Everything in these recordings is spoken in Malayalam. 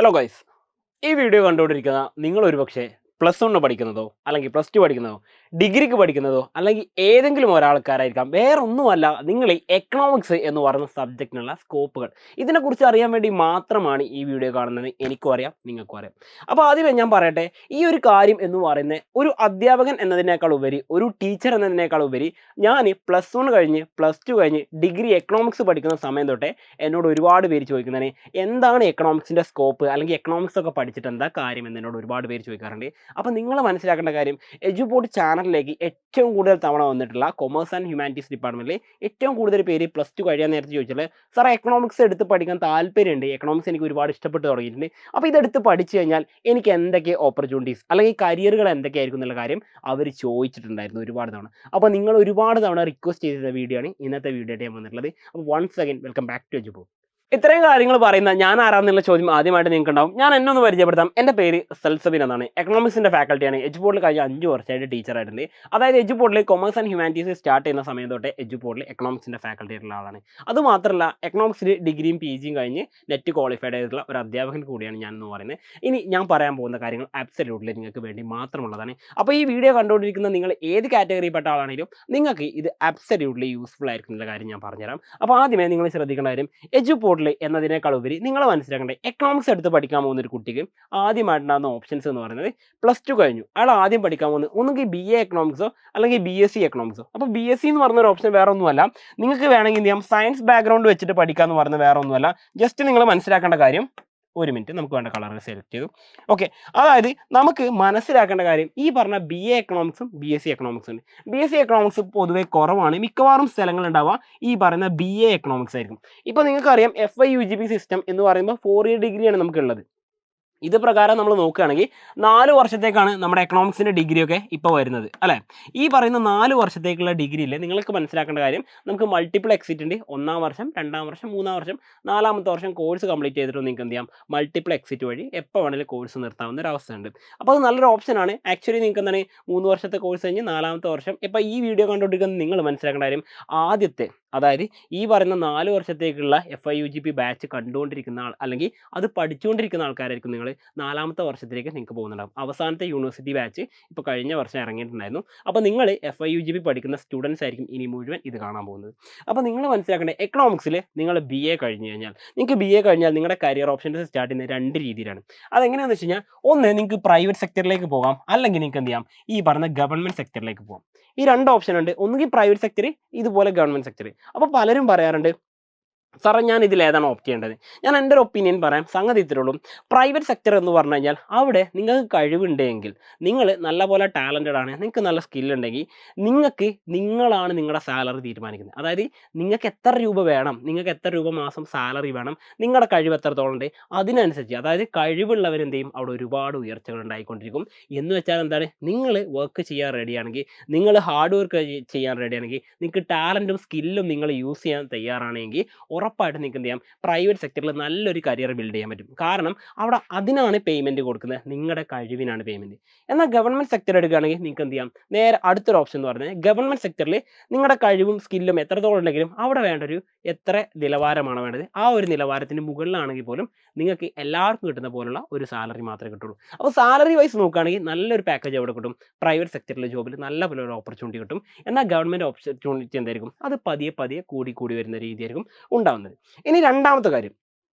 ഹലോ ഗൈസ്, ഈ വീഡിയോ കണ്ടുകൊണ്ടിരിക്കുന്ന നിങ്ങൾ ഒരുപക്ഷെ +1 പഠിക്കുന്നതോ അല്ലെങ്കിൽ +2 പഠിക്കുന്നതോ ഡിഗ്രിക്ക് പഠിക്കുന്നതോ അല്ലെങ്കിൽ ഏതെങ്കിലും ഒരാൾക്കാരായിരിക്കാം. വേറൊന്നുമല്ല, നിങ്ങൾ ഈ എക്കണോമിക്സ് എന്ന് പറയുന്ന സബ്ജക്റ്റിനുള്ള സ്കോപ്പുകൾ ഇതിനെക്കുറിച്ച് അറിയാൻ വേണ്ടി മാത്രമാണ് ഈ വീഡിയോ കാണുന്നത്. എനിക്കും അറിയാം, നിങ്ങൾക്കും അറിയാം. അപ്പോൾ ആദ്യമേ ഞാൻ പറയട്ടെ, ഈ ഒരു കാര്യം എന്ന് പറയുന്നത് ഒരു അധ്യാപകൻ എന്നതിനേക്കാൾ ഉപരി, ഒരു ടീച്ചർ എന്നതിനേക്കാൾ ഉപരി, ഞാൻ +1 കഴിഞ്ഞ് +2 കഴിഞ്ഞ് ഡിഗ്രി എക്കണോമിക്സ് പഠിക്കുന്ന സമയം തൊട്ടേ എന്നോട് ഒരുപാട് പേര് ചോദിക്കുന്നതിന് എന്താണ് എക്കണോമിക്സിൻ്റെ സ്കോപ്പ്, അല്ലെങ്കിൽ എക്കണോമിക്സ് ഒക്കെ പഠിച്ചിട്ട് എന്താ കാര്യം എന്ന് എന്നോട് ഒരുപാട് പേര് ചോദിക്കാറുണ്ട്. അപ്പോൾ നിങ്ങൾ മനസ്സിലാക്കേണ്ട കാര്യം, എഡ്യൂപോർട്ട് ചാനലിലേക്ക് ഏറ്റവും കൂടുതൽ തവണ വന്നിട്ടുള്ള കൊമേഴ്സ് ആൻഡ് ഹ്യൂമാനിറ്റീസ് ഡിപ്പാർട്ട്മെൻറ്റിൽ ഏറ്റവും കൂടുതൽ പേര് +2 കഴിയാൻ നേരത്തെ ചോദിച്ചാൽ, സാർ എക്കണോമിക്സ് എടുത്ത് പഠിക്കാൻ താല്പര്യമുണ്ട്, എക്കണോമിക്സ് എനിക്ക് ഒരുപാട് ഇഷ്ടപ്പെട്ട് തുടങ്ങിയിട്ടുണ്ട്, അപ്പോൾ ഇതെടുത്ത് പഠിച്ചു കഴിഞ്ഞാൽ എനിക്ക് എന്തൊക്കെ ഓപ്പർച്യൂണിറ്റീസ് അല്ലെങ്കിൽ കരിയറുകൾ എന്തൊക്കെയായിരിക്കും എന്നുള്ള കാര്യം അവർ ചോദിച്ചിട്ടുണ്ടായിരുന്നു ഒരുപാട് തവണ. അപ്പോൾ നിങ്ങൾ ഒരുപാട് തവണ റിക്വസ്റ്റ് ചെയ്തിരുന്ന വീഡിയോ ആണ് ഇന്നത്തെ വീഡിയോ ആയിട്ട് ഞാൻ വന്നിട്ടുള്ളത്. അപ്പോൾ once again welcome back to Eduport. ഇത്രയും കാര്യങ്ങൾ പറയുന്ന ഞാൻ ആരാന്നുള്ള ചോദ്യം ആദ്യമായിട്ട് നിങ്ങൾക്ക് ഉണ്ടാവും. ഞാൻ എന്നൊന്ന് പരിചയപ്പെടുത്താം. എൻ്റെ പേര് സൽസബിൻ എന്നാണ്. എക്കണോമിക്സിൻ്റെ ഫാക്കൽറ്റിയാണ്. എഡ്യൂപോർട്ടിൽ കഴിഞ്ഞ 5 വർഷമായിട്ട് ടീച്ചറായിട്ടുണ്ട്. അതായത് എഡ്യൂപോർട്ടിൽ കൊമേഴ്സ് ആൻഡ് ഹ്യൂമാനിറ്റീസ് സ്റ്റാർട്ട് ചെയ്യുന്ന സമയം തൊട്ട് എഡ്യൂപോർട്ടിൽ എക്കണോമിക്സിൻ്റെ ഫാക്കൽറ്റി ആയിട്ടുള്ള ആളാണ്. അതുമാത്രമല്ല, എക്കണോമിക്സിൽ ഡിഗ്രിയും PGയും കഴിഞ്ഞ് നെറ്റ് ക്വാളിഫൈഡ് ആയിട്ടുള്ള ഒരു അധ്യാപകൻ കൂടിയാണ് ഞാൻ എന്ന് പറയുന്നത്. ഇനി ഞാൻ പറയാൻ പോകുന്ന കാര്യങ്ങൾ അബ്സല്യൂട്ട്ലി നിങ്ങൾക്ക് വേണ്ടി മാത്രമുള്ളതാണ്. അപ്പോൾ ഈ വീഡിയോ കണ്ടുകൊണ്ടിരിക്കുന്ന നിങ്ങൾ ഏത് കാറ്റഗറിയിൽപ്പെട്ട ആളാണെങ്കിലും നിങ്ങൾക്ക് ഇത് അബ്സല്യൂട്ട്ലി യൂസ്ഫുൾ ആയിരിക്കും എന്നുള്ള കാര്യം ഞാൻ പറഞ്ഞുതരാം. അപ്പോൾ ആദ്യമേ നിങ്ങൾ ശ്രദ്ധിക്കേണ്ട കാര്യം, എഡ്യൂപോർട്ടിൽ എന്നതിനേക്കാൾ ഉപരി നിങ്ങൾ മനസ്സിലാക്കേണ്ടത്, എക്കണോമിക്സ് എടുത്ത് പഠിക്കാൻ പോകുന്ന ഒരു കുട്ടിക്ക് ആദ്യമായിട്ടുണ്ടാകുന്ന ഓപ്ഷൻസ് എന്ന് പറയുന്നത് +2 കഴിഞ്ഞു അയാൾ ആദ്യം പഠിക്കാൻ പോകുന്നത് ഒന്നുകിൽ BA എക്കണോമിക്സോ അല്ലെങ്കിൽ BSc എക്കണോമിക്സോ. അപ്പോൾ BSc എന്ന് പറഞ്ഞൊരു ഓപ്ഷൻ വേറെ ഒന്നുമല്ല, നിങ്ങൾക്ക് വേണമെങ്കിൽ എന്ത് ചെയ്യാം, സയൻസ് ബാക്ക്ഗ്രൗണ്ട് വെച്ചിട്ട് പഠിക്കാമെന്ന് പറയുന്നത് വേറെ ഒന്നുമല്ല. ജസ്റ്റ് നിങ്ങൾ മനസ്സിലാക്കേണ്ട കാര്യം, ഒരു മിനിറ്റ്, നമുക്ക് വേണ്ട കളർ സെലക്ട് ചെയ്തു. ഓക്കെ, അതായത് നമുക്ക് മനസ്സിലാക്കേണ്ട കാര്യം, ഈ പറഞ്ഞ BA എക്കണോമിക്സും BSc എക്കണോമിക്സും ഉണ്ട്. BSc എക്കണോമിക്സ് പൊതുവെ കുറവാണ്, മിക്കവാറും സ്ഥലങ്ങൾ ഉണ്ടാവുക ഈ പറയുന്ന BA എക്കണോമിക്സ് ആയിരിക്കും. ഇപ്പോൾ നിങ്ങൾക്കറിയാം, FIUGP സിസ്റ്റം എന്ന് പറയുമ്പോൾ 4 ഇയർ ഡിഗ്രിയാണ് നമുക്കുള്ളത്. ഇത് പ്രകാരം നമ്മൾ നോക്കുകയാണെങ്കിൽ 4 വർഷത്തേക്കാണ് നമ്മുടെ എക്കണോമിക്സിൻ്റെ ഡിഗ്രിയൊക്കെ ഇപ്പോൾ വരുന്നത്, അല്ലേ? ഈ പറയുന്ന 4 വർഷത്തേക്കുള്ള ഡിഗ്രിയിൽ നിങ്ങൾക്ക് മനസ്സിലാക്കേണ്ട കാര്യം, നമുക്ക് മൾട്ടിപ്പിൾ എക്സിറ്റ് ഉണ്ട്. 1-ാം വർഷം, 2-ാം വർഷം, 3-ാം വർഷം, 4-ാമത്തെ വർഷം കോഴ്സ് കംപ്ലീറ്റ് ചെയ്തിട്ട് നിങ്ങൾക്ക് എന്ത് ചെയ്യാം, മൾട്ടിപ്പിൾ എക്സിറ്റ് വഴി എപ്പോൾ വേണമെങ്കിലും കോഴ്സ് നിർത്താവുന്ന ഒരു അവസ്ഥയുണ്ട്. അപ്പോൾ അത് നല്ലൊരു ഓപ്ഷനാണ്. ആക്ച്വലി നിങ്ങൾക്ക് എന്താണ്, 3 വർഷത്തെ കോഴ്സ് കഴിഞ്ഞ് 4-ാമത്തെ വർഷം, ഇപ്പോൾ ഈ വീഡിയോ കണ്ടുകൊണ്ടിരിക്കുന്ന നിങ്ങൾ മനസ്സിലാക്കേണ്ട കാര്യം, ആദ്യത്തെ, അതായത് ഈ പറയുന്ന 4 വർഷത്തേക്കുള്ള FIUGP ബാച്ച് കണ്ടുകൊണ്ടിരിക്കുന്ന ആൾ അല്ലെങ്കിൽ അത് പഠിച്ചുകൊണ്ടിരിക്കുന്ന ആൾക്കാരായിരിക്കും നിങ്ങൾ 4-ാമത്തെ വർഷത്തിലേക്ക് നിങ്ങൾക്ക് പോകുന്നുണ്ടാകും. അവസാനത്തെ യൂണിവേഴ്സിറ്റി ബാച്ച് ഇപ്പോൾ കഴിഞ്ഞ വർഷം ഇറങ്ങിയിട്ടുണ്ടായിരുന്നു. അപ്പോൾ നിങ്ങൾ FIUGP പഠിക്കുന്ന സ്റ്റുഡൻസ് ആയിരിക്കും ഇനി മുഴുവൻ ഇത് കാണാൻ പോകുന്നത്. അപ്പോൾ നിങ്ങൾ മനസ്സിലാക്കേണ്ടത്, എക്കണോമിക്സിൽ നിങ്ങൾ BA കഴിഞ്ഞ് കഴിഞ്ഞാൽ, നിങ്ങൾക്ക് BA കഴിഞ്ഞാൽ നിങ്ങളുടെ കരിയർ ഓപ്ഷൻസ് സ്റ്റാർട്ട് ചെയ്യുന്നത് 2 രീതിയിലാണ്. അതെങ്ങനെയാണെന്ന് വെച്ച് കഴിഞ്ഞാൽ, ഒന്ന്, നിങ്ങൾക്ക് പ്രൈവറ്റ് സെക്ടറിലേക്ക് പോകാം, അല്ലെങ്കിൽ നിങ്ങൾക്ക് എന്ത് ചെയ്യാം, ഈ പറഞ്ഞ ഗവൺമെൻറ് സെക്ടറിലേക്ക് പോകാം. ഈ 2 ഓപ്ഷൻ ഉണ്ട്, ഒന്നുകിൽ പ്രൈവറ്റ് സെക്ടർ, ഇതുപോലെ ഗവൺമെൻറ് സെക്ടർ. അപ്പോൾ പലരും പറയാറുണ്ട്, സാറേ ഞാൻ ഇതിൽ ഏതാണ് ഓപ്റ്റ് ചെയ്യേണ്ടത്? ഞാൻ എൻ്റെ ഒരു ഒപ്പീനിയൻ പറയാം. സംഗതി ഇത്രേ ഉള്ളൂ. പ്രൈവറ്റ് സെക്ടർ എന്ന് പറഞ്ഞു കഴിഞ്ഞാൽ അവിടെ നിങ്ങൾക്ക് കഴിവുണ്ടെങ്കിൽ, നിങ്ങൾ നല്ലപോലെ ടാലൻറ്റഡ് ആണ്, നിങ്ങൾക്ക് നല്ല സ്കില്ലുണ്ടെങ്കിൽ, നിങ്ങളാണ് നിങ്ങളുടെ സാലറി തീരുമാനിക്കുന്നത്. അതായത് നിങ്ങൾക്ക് എത്ര രൂപ വേണം, നിങ്ങൾക്ക് എത്ര രൂപ മാസം സാലറി വേണം, നിങ്ങളുടെ കഴിവ് എത്രത്തോളം ഉണ്ട് അതിനനുസരിച്ച്, അതായത് കഴിവുള്ളവരെന്ത് ചെയ്യും, അവിടെ ഒരുപാട് ഉയർച്ചകൾ ഉണ്ടായിക്കൊണ്ടിരിക്കും. എന്ന് വെച്ചാൽ എന്താണ്, നിങ്ങൾ വർക്ക് ചെയ്യാൻ റെഡിയാണെങ്കിൽ, നിങ്ങൾ ഹാർഡ് വർക്ക് ചെയ്യാൻ റെഡിയാണെങ്കിൽ, നിങ്ങൾക്ക് ടാലൻറ്റും സ്കില്ലും നിങ്ങൾ യൂസ് ചെയ്യാൻ തയ്യാറാണെങ്കിൽ ഉറപ്പായിട്ട് നിങ്ങൾക്ക് എന്ത് ചെയ്യാം, പ്രൈവറ്റ് സെക്ടറിൽ നല്ലൊരു കരിയർ ബിൽഡ് ചെയ്യാൻ പറ്റും. കാരണം അവിടെ അതിനാണ് പേയ്മെൻറ്റ് കൊടുക്കുന്നത്, നിങ്ങളുടെ കഴിവിനാണ് പേയ്മെൻറ്റ്. എന്നാൽ ഗവൺമെൻറ് സെക്ടർ എടുക്കുകയാണെങ്കിൽ നിങ്ങൾക്ക് എന്ത് ചെയ്യാം, നേരെ അടുത്തൊരു ഓപ്ഷൻ എന്ന് പറഞ്ഞാൽ, ഗവൺമെൻറ് സെക്ടറിൽ നിങ്ങളുടെ കഴിവും സ്കില്ലും എത്രത്തോളം ഉണ്ടെങ്കിലും അവിടെ വേണ്ട ഒരു എത്ര നിലവാരമാണ് വേണ്ടത്, ആ ഒരു നിലവാരത്തിന് മുകളിലാണെങ്കിൽ പോലും നിങ്ങൾക്ക് എല്ലാവർക്കും കിട്ടുന്ന പോലുള്ള ഒരു സാലറി മാത്രമേ കിട്ടുള്ളൂ. അപ്പോൾ സാലറി വൈസ് നോക്കുകയാണെങ്കിൽ നല്ലൊരു പാക്കേജ് അവിടെ കിട്ടും. പ്രൈവറ്റ് സെക്ടറിലെ ജോബിൽ നല്ല പോലെ ഒരു ഓപ്പർച്യൂണിറ്റി കിട്ടും. എന്നാൽ ഗവൺമെൻറ് ഓപ്പർച്യൂണിറ്റി എന്തായിരിക്കും, അത് പതിയെ പതിയെ കൂടി വരുന്ന രീതിയായിരിക്കും ഉണ്ടാവുന്നത്. ഇനി രണ്ടാമത്തെ കാര്യം,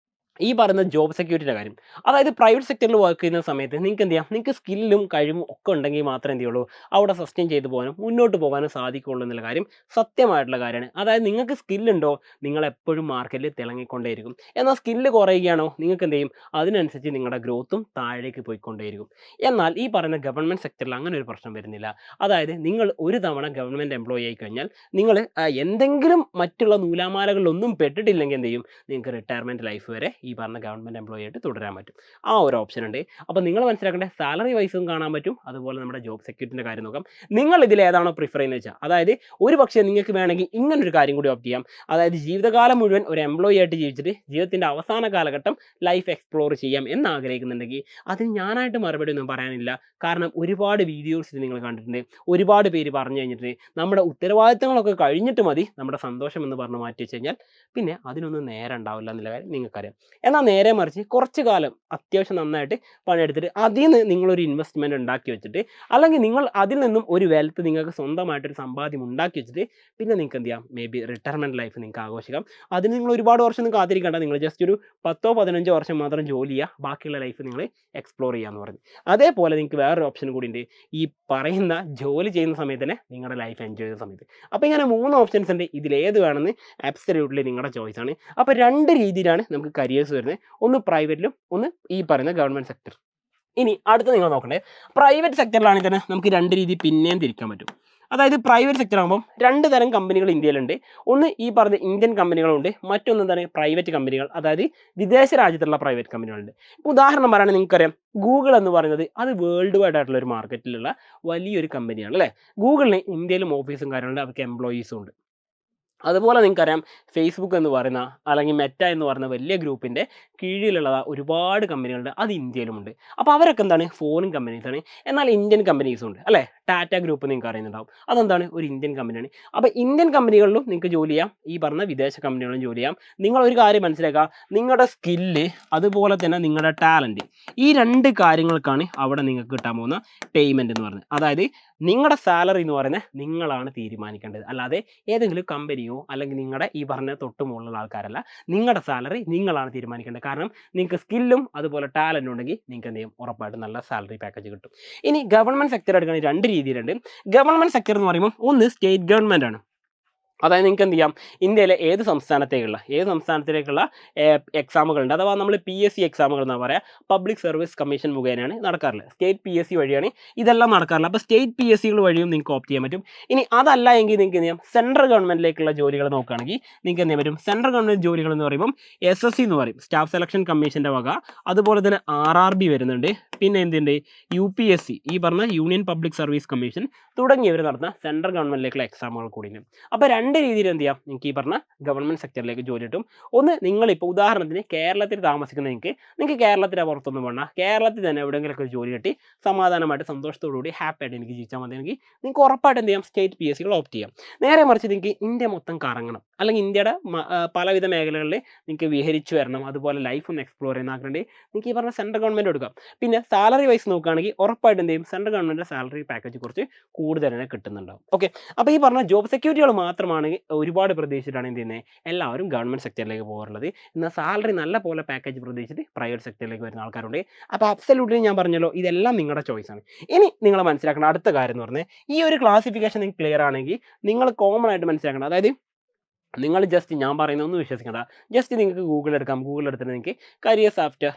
ഈ പറയുന്ന ജോബ് സെക്യൂരിറ്റിയുടെ കാര്യം. അതായത് പ്രൈവറ്റ് സെക്ടറിൽ വർക്ക് ചെയ്യുന്ന സമയത്ത് നിങ്ങൾക്ക് എന്ത് ചെയ്യാം, നിങ്ങൾക്ക് സ്കില്ലും കഴിവും ഒക്കെ ഉണ്ടെങ്കിൽ മാത്രമേ എന്ത് ചെയ്യുള്ളൂ, അവിടെ സസ്റ്റെയിൻ ചെയ്ത് പോകാനും മുന്നോട്ട് പോകാനും സാധിക്കുള്ളൂ എന്നുള്ള കാര്യം സത്യമായിട്ടുള്ള കാര്യമാണ്. അതായത് നിങ്ങൾക്ക് സ്കില്ലുണ്ടോ, നിങ്ങൾ എപ്പോഴും മാർക്കറ്റിൽ തിളങ്ങിക്കൊണ്ടേയിരിക്കും. എന്നാൽ സ്കില്ല് കുറയുകയാണോ, നിങ്ങൾക്ക് എന്ത് ചെയ്യും, അതിനനുസരിച്ച് നിങ്ങളുടെ ഗ്രോത്തും താഴേക്ക് പോയിക്കൊണ്ടേയിരിക്കും. എന്നാൽ ഈ പറയുന്ന ഗവൺമെൻറ് സെക്ടറിൽ അങ്ങനെ ഒരു പ്രശ്നം വരുന്നില്ല. അതായത് നിങ്ങൾ ഒരു തവണ ഗവൺമെൻറ് എംപ്ലോയി ആയി കഴിഞ്ഞാൽ, നിങ്ങൾ എന്തെങ്കിലും മറ്റുള്ള നൂലാമാലകളിലൊന്നും പെട്ടിട്ടില്ലെങ്കിൽ എന്ത് ചെയ്യും, നിങ്ങൾക്ക് റിട്ടയർമെൻറ്റ് ലൈഫ് വരെ ഈ പറഞ്ഞ ഗവൺമെൻറ് എംപ്ലോയി ആയിട്ട് തുടരാൻ പറ്റും. ആ ഒരു ഓപ്ഷൻ ഉണ്ട്. അപ്പോൾ നിങ്ങൾ മനസ്സിലാക്കേണ്ടത്, സാലറി വൈസും കാണാൻ പറ്റും, അതുപോലെ നമ്മുടെ ജോബ് സെക്യൂരിറ്റിൻ്റെ കാര്യം നോക്കാം. നിങ്ങൾ ഇതിൽ ഏതാണോ പ്രിഫർ ചെയ്യുന്നത് വെച്ചാൽ, അതായത് ഒരു പക്ഷേ നിങ്ങൾക്ക് വേണമെങ്കിൽ ഇങ്ങനൊരു കാര്യം കൂടി ഓപ്റ്റ് ചെയ്യാം. അതായത് ജീവിതകാലം മുഴുവൻ ഒരു എംപ്ലോയി ആയിട്ട് ജീവിച്ചിട്ട് ജീവിതത്തിൻ്റെ അവസാന കാലഘട്ടം ലൈഫ് എക്സ്പ്ലോർ ചെയ്യാം എന്ന് ആഗ്രഹിക്കുന്നുണ്ടെങ്കിൽ, അതിന് ഞാനായിട്ട് മറുപടി ഒന്നും പറയാനില്ല. കാരണം ഒരുപാട് വീഡിയോസ് നിങ്ങൾ കണ്ടിട്ടുണ്ട്, ഒരുപാട് പേര് പറഞ്ഞു കഴിഞ്ഞിട്ട് നമ്മുടെ ഉത്തരവാദിത്തങ്ങളൊക്കെ കഴിഞ്ഞിട്ട് മതി നമ്മുടെ സന്തോഷം എന്ന് പറഞ്ഞ് മാറ്റി വെച്ച് കഴിഞ്ഞാൽ പിന്നെ അതിനൊന്നും നേരം ഉണ്ടാവില്ല എന്നുള്ള കാര്യം നിങ്ങൾക്കറിയാം. എന്നാൽ നേരെ മറിച്ച് കുറച്ച് കാലം അത്യാവശ്യം നന്നായിട്ട് പണിയെടുത്തിട്ട് അതിൽ നിന്ന് നിങ്ങളൊരു ഇൻവെസ്റ്റ്മെൻറ്റ് ഉണ്ടാക്കി വെച്ചിട്ട്, അല്ലെങ്കിൽ നിങ്ങൾ അതിൽ നിന്നും ഒരു വെൽത്ത് നിങ്ങൾക്ക് സ്വന്തമായിട്ടൊരു സമ്പാദ്യം ഉണ്ടാക്കി വെച്ചിട്ട് പിന്നെ നിങ്ങൾക്ക് എന്ത് ചെയ്യാം, മേ ബി റിട്ടയർമെൻറ്റ് ലൈഫ് നിങ്ങൾക്ക് ആഘോഷിക്കാം. അതിന് നിങ്ങൾ ഒരുപാട് വർഷം ഒന്നും കാത്തിരിക്കേണ്ട. നിങ്ങൾ ജസ്റ്റ് ഒരു 10-15 വർഷം മാത്രം ജോലി ചെയ്യുക, ബാക്കിയുള്ള ലൈഫ് നിങ്ങൾ എക്സ്പ്ലോർ ചെയ്യാമെന്ന് പറഞ്ഞു. അതേപോലെ നിങ്ങൾക്ക് വേറൊരു ഓപ്ഷൻ കൂടി ഉണ്ട്. ഈ പറയുന്ന ജോലി ചെയ്യുന്ന സമയത്ത് തന്നെ നിങ്ങളുടെ ലൈഫ് എൻജോയ് ചെയ്യുന്ന സമയത്ത്. അപ്പോൾ ഇങ്ങനെ 3 ഓപ്ഷൻസ് ഉണ്ട്. ഇതിലേത് വേണമെന്ന് അബ്സല്യൂട്ട്ലി നിങ്ങളുടെ ചോയ്സാണ്. അപ്പോൾ 2 രീതിയിലാണ് നമുക്ക് കരിയേഴ്സ് വരുന്നത്. ഒന്ന് പ്രൈവറ്റിലും ഒന്ന് ഈ പറയുന്ന ഗവൺമെൻറ് സെക്ടർ. ഇനി അടുത്ത് നിങ്ങൾ നോക്കണ്ടേ, പ്രൈവറ്റ് സെക്ടറിലാണെങ്കിൽ തന്നെ നമുക്ക് 2 രീതി പിന്നെയും തിരിക്കാൻ പറ്റും. അതായത് പ്രൈവറ്റ് സെക്ടർ ആകുമ്പോൾ 2 തരം കമ്പനികൾ ഇന്ത്യയിലുണ്ട്. ഒന്ന് ഈ പറഞ്ഞ ഇന്ത്യൻ കമ്പനികളുണ്ട്, മറ്റൊന്ന് എന്താണ് പ്രൈവറ്റ് കമ്പനികൾ, അതായത് വിദേശ രാജ്യത്തുള്ള പ്രൈവറ്റ് കമ്പനികളുണ്ട്. ഇപ്പോൾ ഉദാഹരണം പറയുകയാണെങ്കിൽ നിങ്ങൾക്കറിയാം, ഗൂഗിൾ എന്ന് പറയുന്നത് അത് വേൾഡ് വൈഡ് ആയിട്ടുള്ള ഒരു മാർക്കറ്റിലുള്ള വലിയൊരു കമ്പനിയാണ് അല്ലേ. ഗൂഗിളിന് ഇന്ത്യയിലും ഓഫീസും കാര്യങ്ങളുണ്ട്, അവർക്ക് എംപ്ലോയീസും ഉണ്ട്. അതുപോലെ നിങ്ങൾക്കറിയാം, ഫേസ്ബുക്ക് എന്ന് പറയുന്ന അല്ലെങ്കിൽ മെറ്റ എന്ന് പറയുന്ന വലിയ ഗ്രൂപ്പിൻ്റെ കീഴിലുള്ള ഒരുപാട് കമ്പനികളുണ്ട്, അത് ഇന്ത്യയിലുമുണ്ട്. അപ്പോൾ അവരൊക്കെ എന്താണ്, ഫോറിൻ കമ്പനീസാണ്. എന്നാൽ ഇന്ത്യൻ കമ്പനീസും ഉണ്ട് അല്ലേ. ടാറ്റ ഗ്രൂപ്പ് നിങ്ങൾക്ക് അറിയുന്നുണ്ടാവും, അതെന്താണ് ഒരു ഇന്ത്യൻ കമ്പനിയാണ്. അപ്പോൾ ഇന്ത്യൻ കമ്പനികളിലും നിങ്ങൾക്ക് ജോലി ചെയ്യാം, ഈ പറഞ്ഞ വിദേശ കമ്പനികളിലും ജോലി ചെയ്യാം. നിങ്ങളൊരു കാര്യം മനസ്സിലാക്കുക, നിങ്ങളുടെ സ്കില്ല് അതുപോലെ തന്നെ നിങ്ങളുടെ ടാലൻറ്റ്, ഈ 2 കാര്യങ്ങൾക്കാണ് അവിടെ നിങ്ങൾക്ക് കിട്ടാൻ പോകുന്ന പേയ്മെൻറ്റ് എന്ന് പറയുന്നത്. അതായത് നിങ്ങളുടെ സാലറി എന്ന് പറയുന്നത് നിങ്ങളാണ് തീരുമാനിക്കേണ്ടത്, അല്ലാതെ ഏതെങ്കിലും കമ്പനിയോ അല്ലെങ്കിൽ നിങ്ങളുടെ ഈ പറഞ്ഞ തൊട്ട് മുകളിലുള്ള ആൾക്കാരല്ല. നിങ്ങളുടെ സാലറി നിങ്ങളാണ് തീരുമാനിക്കേണ്ടത്. കാരണം നിങ്ങൾക്ക് സ്കില്ലും അതുപോലെ ടാലൻറ്റും ഉണ്ടെങ്കിൽ നിങ്ങൾക്ക് എന്ത് ചെയ്യും, ഉറപ്പായിട്ടും നല്ല സാലറി പാക്കേജ് കിട്ടും. ഇനി ഗവൺമെൻറ് സെക്ടർ എടുക്കുകയാണെങ്കിൽ 2 രീതിയിലുണ്ട്. ഗവൺമെൻറ് സെക്ടർ എന്ന് പറയുമ്പോൾ ഒന്ന് സ്റ്റേറ്റ് ഗവൺമെൻറ് ആണ്. അതായത് നിങ്ങൾക്ക് എന്ത് ചെയ്യാം, ഇന്ത്യയിലെ ഏത് സംസ്ഥാനത്തിലേക്കുള്ള എക്സാമുകളുണ്ട്, അഥവാ നമ്മൾ PSC എക്സാമുകൾ എന്നാണ് പറയുക, പബ്ലിക് സർവീസ് കമ്മീഷൻ മുഖേനയാണ് നടക്കാറുള്ളത്. സ്റ്റേറ്റ് PSC വഴിയാണ് ഇതെല്ലാം നടക്കാറുള്ളത്. അപ്പോൾ സ്റ്റേറ്റ് PSCകൾ വഴിയും നിങ്ങൾക്ക് ഓപ്റ്റ് ചെയ്യാൻ പറ്റും. ഇനി അതല്ല എങ്കിൽ നിങ്ങൾക്ക് എന്ത് ചെയ്യാം, സെൻട്രൽ ഗവൺമെൻറ്റിലേക്കുള്ള ജോലികൾ നോക്കുകയാണെങ്കിൽ നിങ്ങൾക്ക് എന്ത് ചെയ്യാൻ പറ്റും, സെൻട്രൽ ഗവൺമെൻറ് ജോലികൾ എന്ന് പറയുമ്പോൾ SSC എന്ന് പറയും, സ്റ്റാഫ് സെലക്ഷൻ കമ്മീഷൻ്റെ വക. അതുപോലെ തന്നെ RRB വരുന്നുണ്ട്. പിന്നെ എന്തുണ്ട്, UPSC, ഈ പറഞ്ഞ യൂണിയൻ പബ്ലിക് സർവീസ് കമ്മീഷൻ തുടങ്ങിയവർ നടത്തുന്ന സെൻട്രൽ ഗവൺമെൻറ്റിലേക്കുള്ള എക്സാമുകൾ കൂടിയുണ്ട്. അപ്പോൾ 2 രീതിയിൽ എന്ത് ചെയ്യാം, നിങ്ങൾക്ക് ഈ പറഞ്ഞ ഗവൺമെൻറ് സെക്ടറിലേക്ക് ജോലി കിട്ടും. ഒന്ന്, നിങ്ങളിപ്പോൾ ഉദാഹരണത്തിന് കേരളത്തിൽ താമസിക്കുന്ന നിങ്ങൾക്ക് കേരളത്തിൻ്റെ പുറത്തൊന്നും വേണ്ട, കേരളത്തിൽ തന്നെ എവിടെയെങ്കിലുമൊക്കെ ജോലി കിട്ടി സമാധാനമായിട്ട് സന്തോഷത്തോടുകൂടി ഹാപ്പി ആയിട്ട് എനിക്ക് ജീവിച്ചാൽ മതിയെങ്കിൽ നിങ്ങൾക്ക് ഉറപ്പായിട്ട് എന്ത് ചെയ്യാം, സ്റ്റേറ്റ് PSCകൾ ഓപ്റ്റ് ചെയ്യാം. നേരെ മറിച്ച് നിങ്ങൾക്ക് ഇന്ത്യ മൊത്തം കറങ്ങണം, അല്ലെങ്കിൽ ഇന്ത്യയുടെ പലവിധ മേഖലകളിൽ നിങ്ങൾക്ക് വിഹരിച്ചു വരണം, അതുപോലെ ലൈഫ് ഒന്ന് എക്സ്പ്ലോർ ചെയ്യുന്ന ആഗ്രഹമുണ്ട്, നിങ്ങൾക്ക് ഈ പറഞ്ഞ സെൻട്രൽ ഗവൺമെൻറ് എടുക്കാം. പിന്നെ സാലറി വൈസ് നോക്കുകയാണെങ്കിൽ ഉറപ്പായിട്ട് എന്ത് ചെയ്യും, സെൻട്രൽ ഗവൺമെൻറ് സാലറി പാക്കേജ് കുറച്ച് കൂടുതൽ തന്നെ കിട്ടുന്നുണ്ടാവും. ഓക്കെ, അപ്പോൾ ഈ പറഞ്ഞ ജോബ് സെക്യൂരിറ്റികൾ മാത്രമാണ് ഒരുപാട് പ്രതീക്ഷിച്ചിട്ടാണ് എന്ത് ചെയ്യുന്നത്, എല്ലാവരും ഗവൺമെൻറ് സെക്ടറിലേക്ക് പോകാറുള്ളത്. എന്നാൽ സാലറി നല്ല പോലെ പാക്കേജ് പ്രതീക്ഷിച്ചിട്ട് പ്രൈവറ്റ് സെക്ടറിലേക്ക് വരുന്ന ആൾക്കാരുണ്ട്. അപ്പോൾ അബ്സല്യൂട്ട്ലി ഞാൻ പറഞ്ഞല്ലോ, ഇതെല്ലാം നിങ്ങളുടെ ചോയ്സാണ്. ഇനി നിങ്ങൾ മനസ്സിലാക്കേണ്ട അടുത്ത കാര്യം എന്ന് പറഞ്ഞാൽ, ഈ ഒരു ക്ലാസിഫിക്കേഷൻ നിങ്ങൾക്ക് ക്ലിയർ ആണെങ്കിൽ നിങ്ങൾ കോമൺ ആയിട്ട് മനസ്സിലാക്കണം. അതായത് നിങ്ങൾ ജസ്റ്റ് ഞാൻ പറയുന്നതൊന്നും വിശ്വസിക്കേണ്ട, ജസ്റ്റ് നിങ്ങൾക്ക് ഗൂഗിൾ എടുക്കാം. ഗൂഗിൾ എടുത്തിട്ട് നിങ്ങൾക്ക് കരിയേഴ്സ് ആഫ്റ്റർ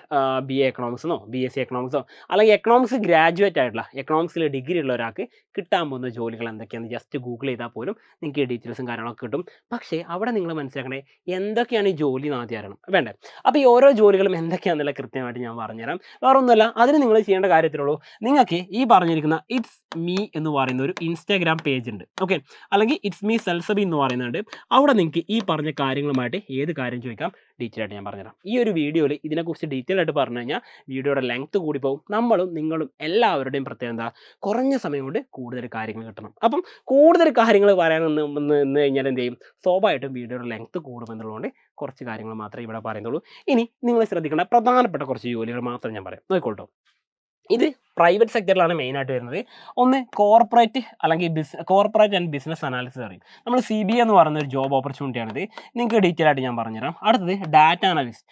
BA എക്കണോമിക്സെന്നോ BSc എക്കണോമിക്സോ അല്ലെങ്കിൽ എക്കണോമിക്സ് ഗ്രാജുവേറ്റ് ആയിട്ടുള്ള എക്കണോമിക്സിൽ ഡിഗ്രി ഉള്ള ഒരാൾക്ക് കിട്ടാൻ പോകുന്ന ജോലികൾ എന്തൊക്കെയാണെന്ന് ജസ്റ്റ് ഗൂഗിൾ ചെയ്താൽ പോലും നിങ്ങൾക്ക് ഈ ഡീറ്റെയിൽസും കാര്യങ്ങളൊക്കെ കിട്ടും. പക്ഷേ അവിടെ നിങ്ങൾ മനസ്സിലാക്കണേ, എന്തൊക്കെയാണ് ഈ ജോലി എന്ന് ആദ്യം അറിയണം, വേണ്ടേ? അപ്പോൾ ഈ ഓരോ ജോലികളും എന്തൊക്കെയാണെന്നുള്ള കൃത്യമായിട്ട് ഞാൻ പറഞ്ഞുതരാം. വേറെ ഒന്നുമല്ല, അതിന് നിങ്ങൾ ചെയ്യേണ്ട കാര്യത്തിലുള്ളൂ, നിങ്ങൾക്ക് ഈ പറഞ്ഞിരിക്കുന്ന ഇറ്റ്സ് മീ എന്ന് പറയുന്ന ഒരു ഇൻസ്റ്റാഗ്രാം പേജ് ഉണ്ട്. ഓക്കെ, അല്ലെങ്കിൽ ഇറ്റ്സ് മീ സെൽസബി എന്ന് പറയുന്നുണ്ട്. അവിടെ നിങ്ങൾക്ക് ഈ പറഞ്ഞ കാര്യങ്ങളുമായിട്ട് ഏത് കാര്യം ചോദിക്കാം, ഡീറ്റെയിൽ ആയിട്ട് ഞാൻ പറഞ്ഞുതരാം. ഈ ഒരു വീഡിയോയിൽ ഇതിനെക്കുറിച്ച് ഡീറ്റെയിൽ ആയിട്ട് പറഞ്ഞു കഴിഞ്ഞാൽ വീഡിയോയുടെ ലെങ്ത്ത് കൂടി പോകും. നമ്മളും നിങ്ങളും എല്ലാവരുടെയും പ്രത്യേകത എന്താ, കുറഞ്ഞ സമയം കൊണ്ട് കൂടുതൽ കാര്യങ്ങൾ കിട്ടണം. അപ്പം കൂടുതൽ കാര്യങ്ങൾ പറയാൻ നിന്ന് കഴിഞ്ഞാൽ എന്ത് ചെയ്യും, സ്വാഭാവികമായിട്ടും വീഡിയോയുടെ ലെങ്ത്ത് കൂടുമെന്നുള്ളതുകൊണ്ട് കുറച്ച് കാര്യങ്ങൾ മാത്രമേ ഇവിടെ പറയുന്നുള്ളൂ. ഇനി നിങ്ങൾ ശ്രദ്ധിക്കേണ്ട പ്രധാനപ്പെട്ട കുറച്ച് ജോലികൾ മാത്രം ഞാൻ പറയാം, നോക്കിക്കോട്ടോ. ഇത് പ്രൈവറ്റ് സെക്ടറിലാണ് മെയിനായിട്ട് വരുന്നത്. ഒന്ന് കോർപ്പറേറ്റ് അല്ലെങ്കിൽ കോർപ്പറേറ്റ് ആൻഡ് ബിസിനസ് അനാലിസിസ് പറയും. നമ്മൾ CBA എന്ന് പറയുന്ന ഒരു ജോബ് ഓപ്പർച്യൂണിറ്റിയാണിത്. നിങ്ങൾക്ക് ഡീറ്റെയിൽ ആയിട്ട് ഞാൻ പറഞ്ഞുതരാം. അടുത്തത് ഡാറ്റ അനാലിസ്റ്റ്.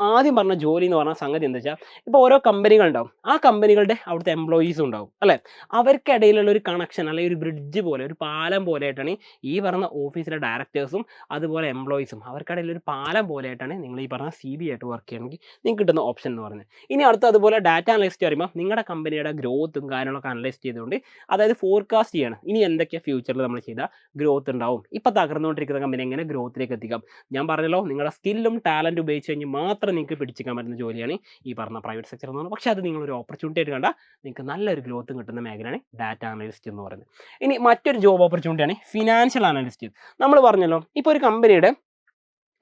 ആദ്യം പറഞ്ഞ ജോലി എന്ന് പറഞ്ഞ സംഗതി എന്താ വെച്ചാൽ, ഇപ്പോൾ ഓരോ കമ്പനികളുണ്ടാവും, ആ കമ്പനികളുടെ അവിടുത്തെ എംപ്ലോയീസും ഉണ്ടാവും അല്ലേ. അവർക്കിടയിലുള്ള ഒരു കണക്ഷൻ അല്ലെങ്കിൽ ഒരു ബ്രിഡ്ജ് പോലെ, ഒരു പാലം പോലെയായിട്ടാണ് ഈ പറഞ്ഞ ഓഫീസിലെ ഡയറക്ടേഴ്സും അതുപോലെ എംപ്ലോയീസും അവർക്കിടയിൽ ഒരു പാലം പോലെയായിട്ടാണ് നിങ്ങൾ ഈ പറഞ്ഞ CBA ആയിട്ട് വർക്ക് ചെയ്യണമെങ്കിൽ നിങ്ങൾക്ക് കിട്ടുന്ന ഓപ്ഷൻ എന്ന് പറയുന്നത്. ഇനി അടുത്ത അതുപോലെ ഡാറ്റ അനലിസ്റ്റ് പറയുമ്പോൾ നിങ്ങളുടെ കമ്പനിയുടെ ഗ്രോത്തും കാര്യങ്ങളൊക്കെ അനലൈസ് ചെയ്തുകൊണ്ട്, അതായത് ഫോർകാസ്റ്റ് ചെയ്യണം, ഇനി എന്തൊക്കെയാണ് ഫ്യൂച്ചറിൽ നമ്മൾ ചെയ്താൽ ഗ്രോത്ത് ഉണ്ടാവും, ഇപ്പോൾ തകർന്നുകൊണ്ടിരിക്കുന്ന കമ്പനി എങ്ങനെ ഗ്രോത്തിലേക്ക് എത്തിക്കാം. ഞാൻ പറഞ്ഞല്ലോ, നിങ്ങളുടെ സ്കില്ലും ടാലൻറ്റും ഉപയോഗിച്ച് കഴിഞ്ഞ് മാത്രം നിങ്ങൾക്ക് പിടിച്ചിക്കാൻ പറ്റുന്ന ജോലിയാണ് ഈ പറഞ്ഞ പ്രൈവറ്റ് സെക്ടർ എന്ന് പറയുന്നത്. പക്ഷേ അത് നിങ്ങളൊരു ഓപ്പർച്യൂണിറ്റി ആയിട്ട് കണ്ടാൽ നിങ്ങൾക്ക് നല്ലൊരു ഗ്രോത്തും കിട്ടുന്ന മേഖലയാണ് ഡാറ്റ അനലിസ്റ്റ് എന്ന് പറയുന്നത്. ഇനി മറ്റൊരു ജോബ് ഓപ്പർച്യൂണിറ്റിയാണ് ഫിനാൻഷ്യൽ അനലിസ്റ്റ്. നമ്മൾ പറഞ്ഞല്ലോ, ഇപ്പോൾ ഒരു കമ്പനിയുടെ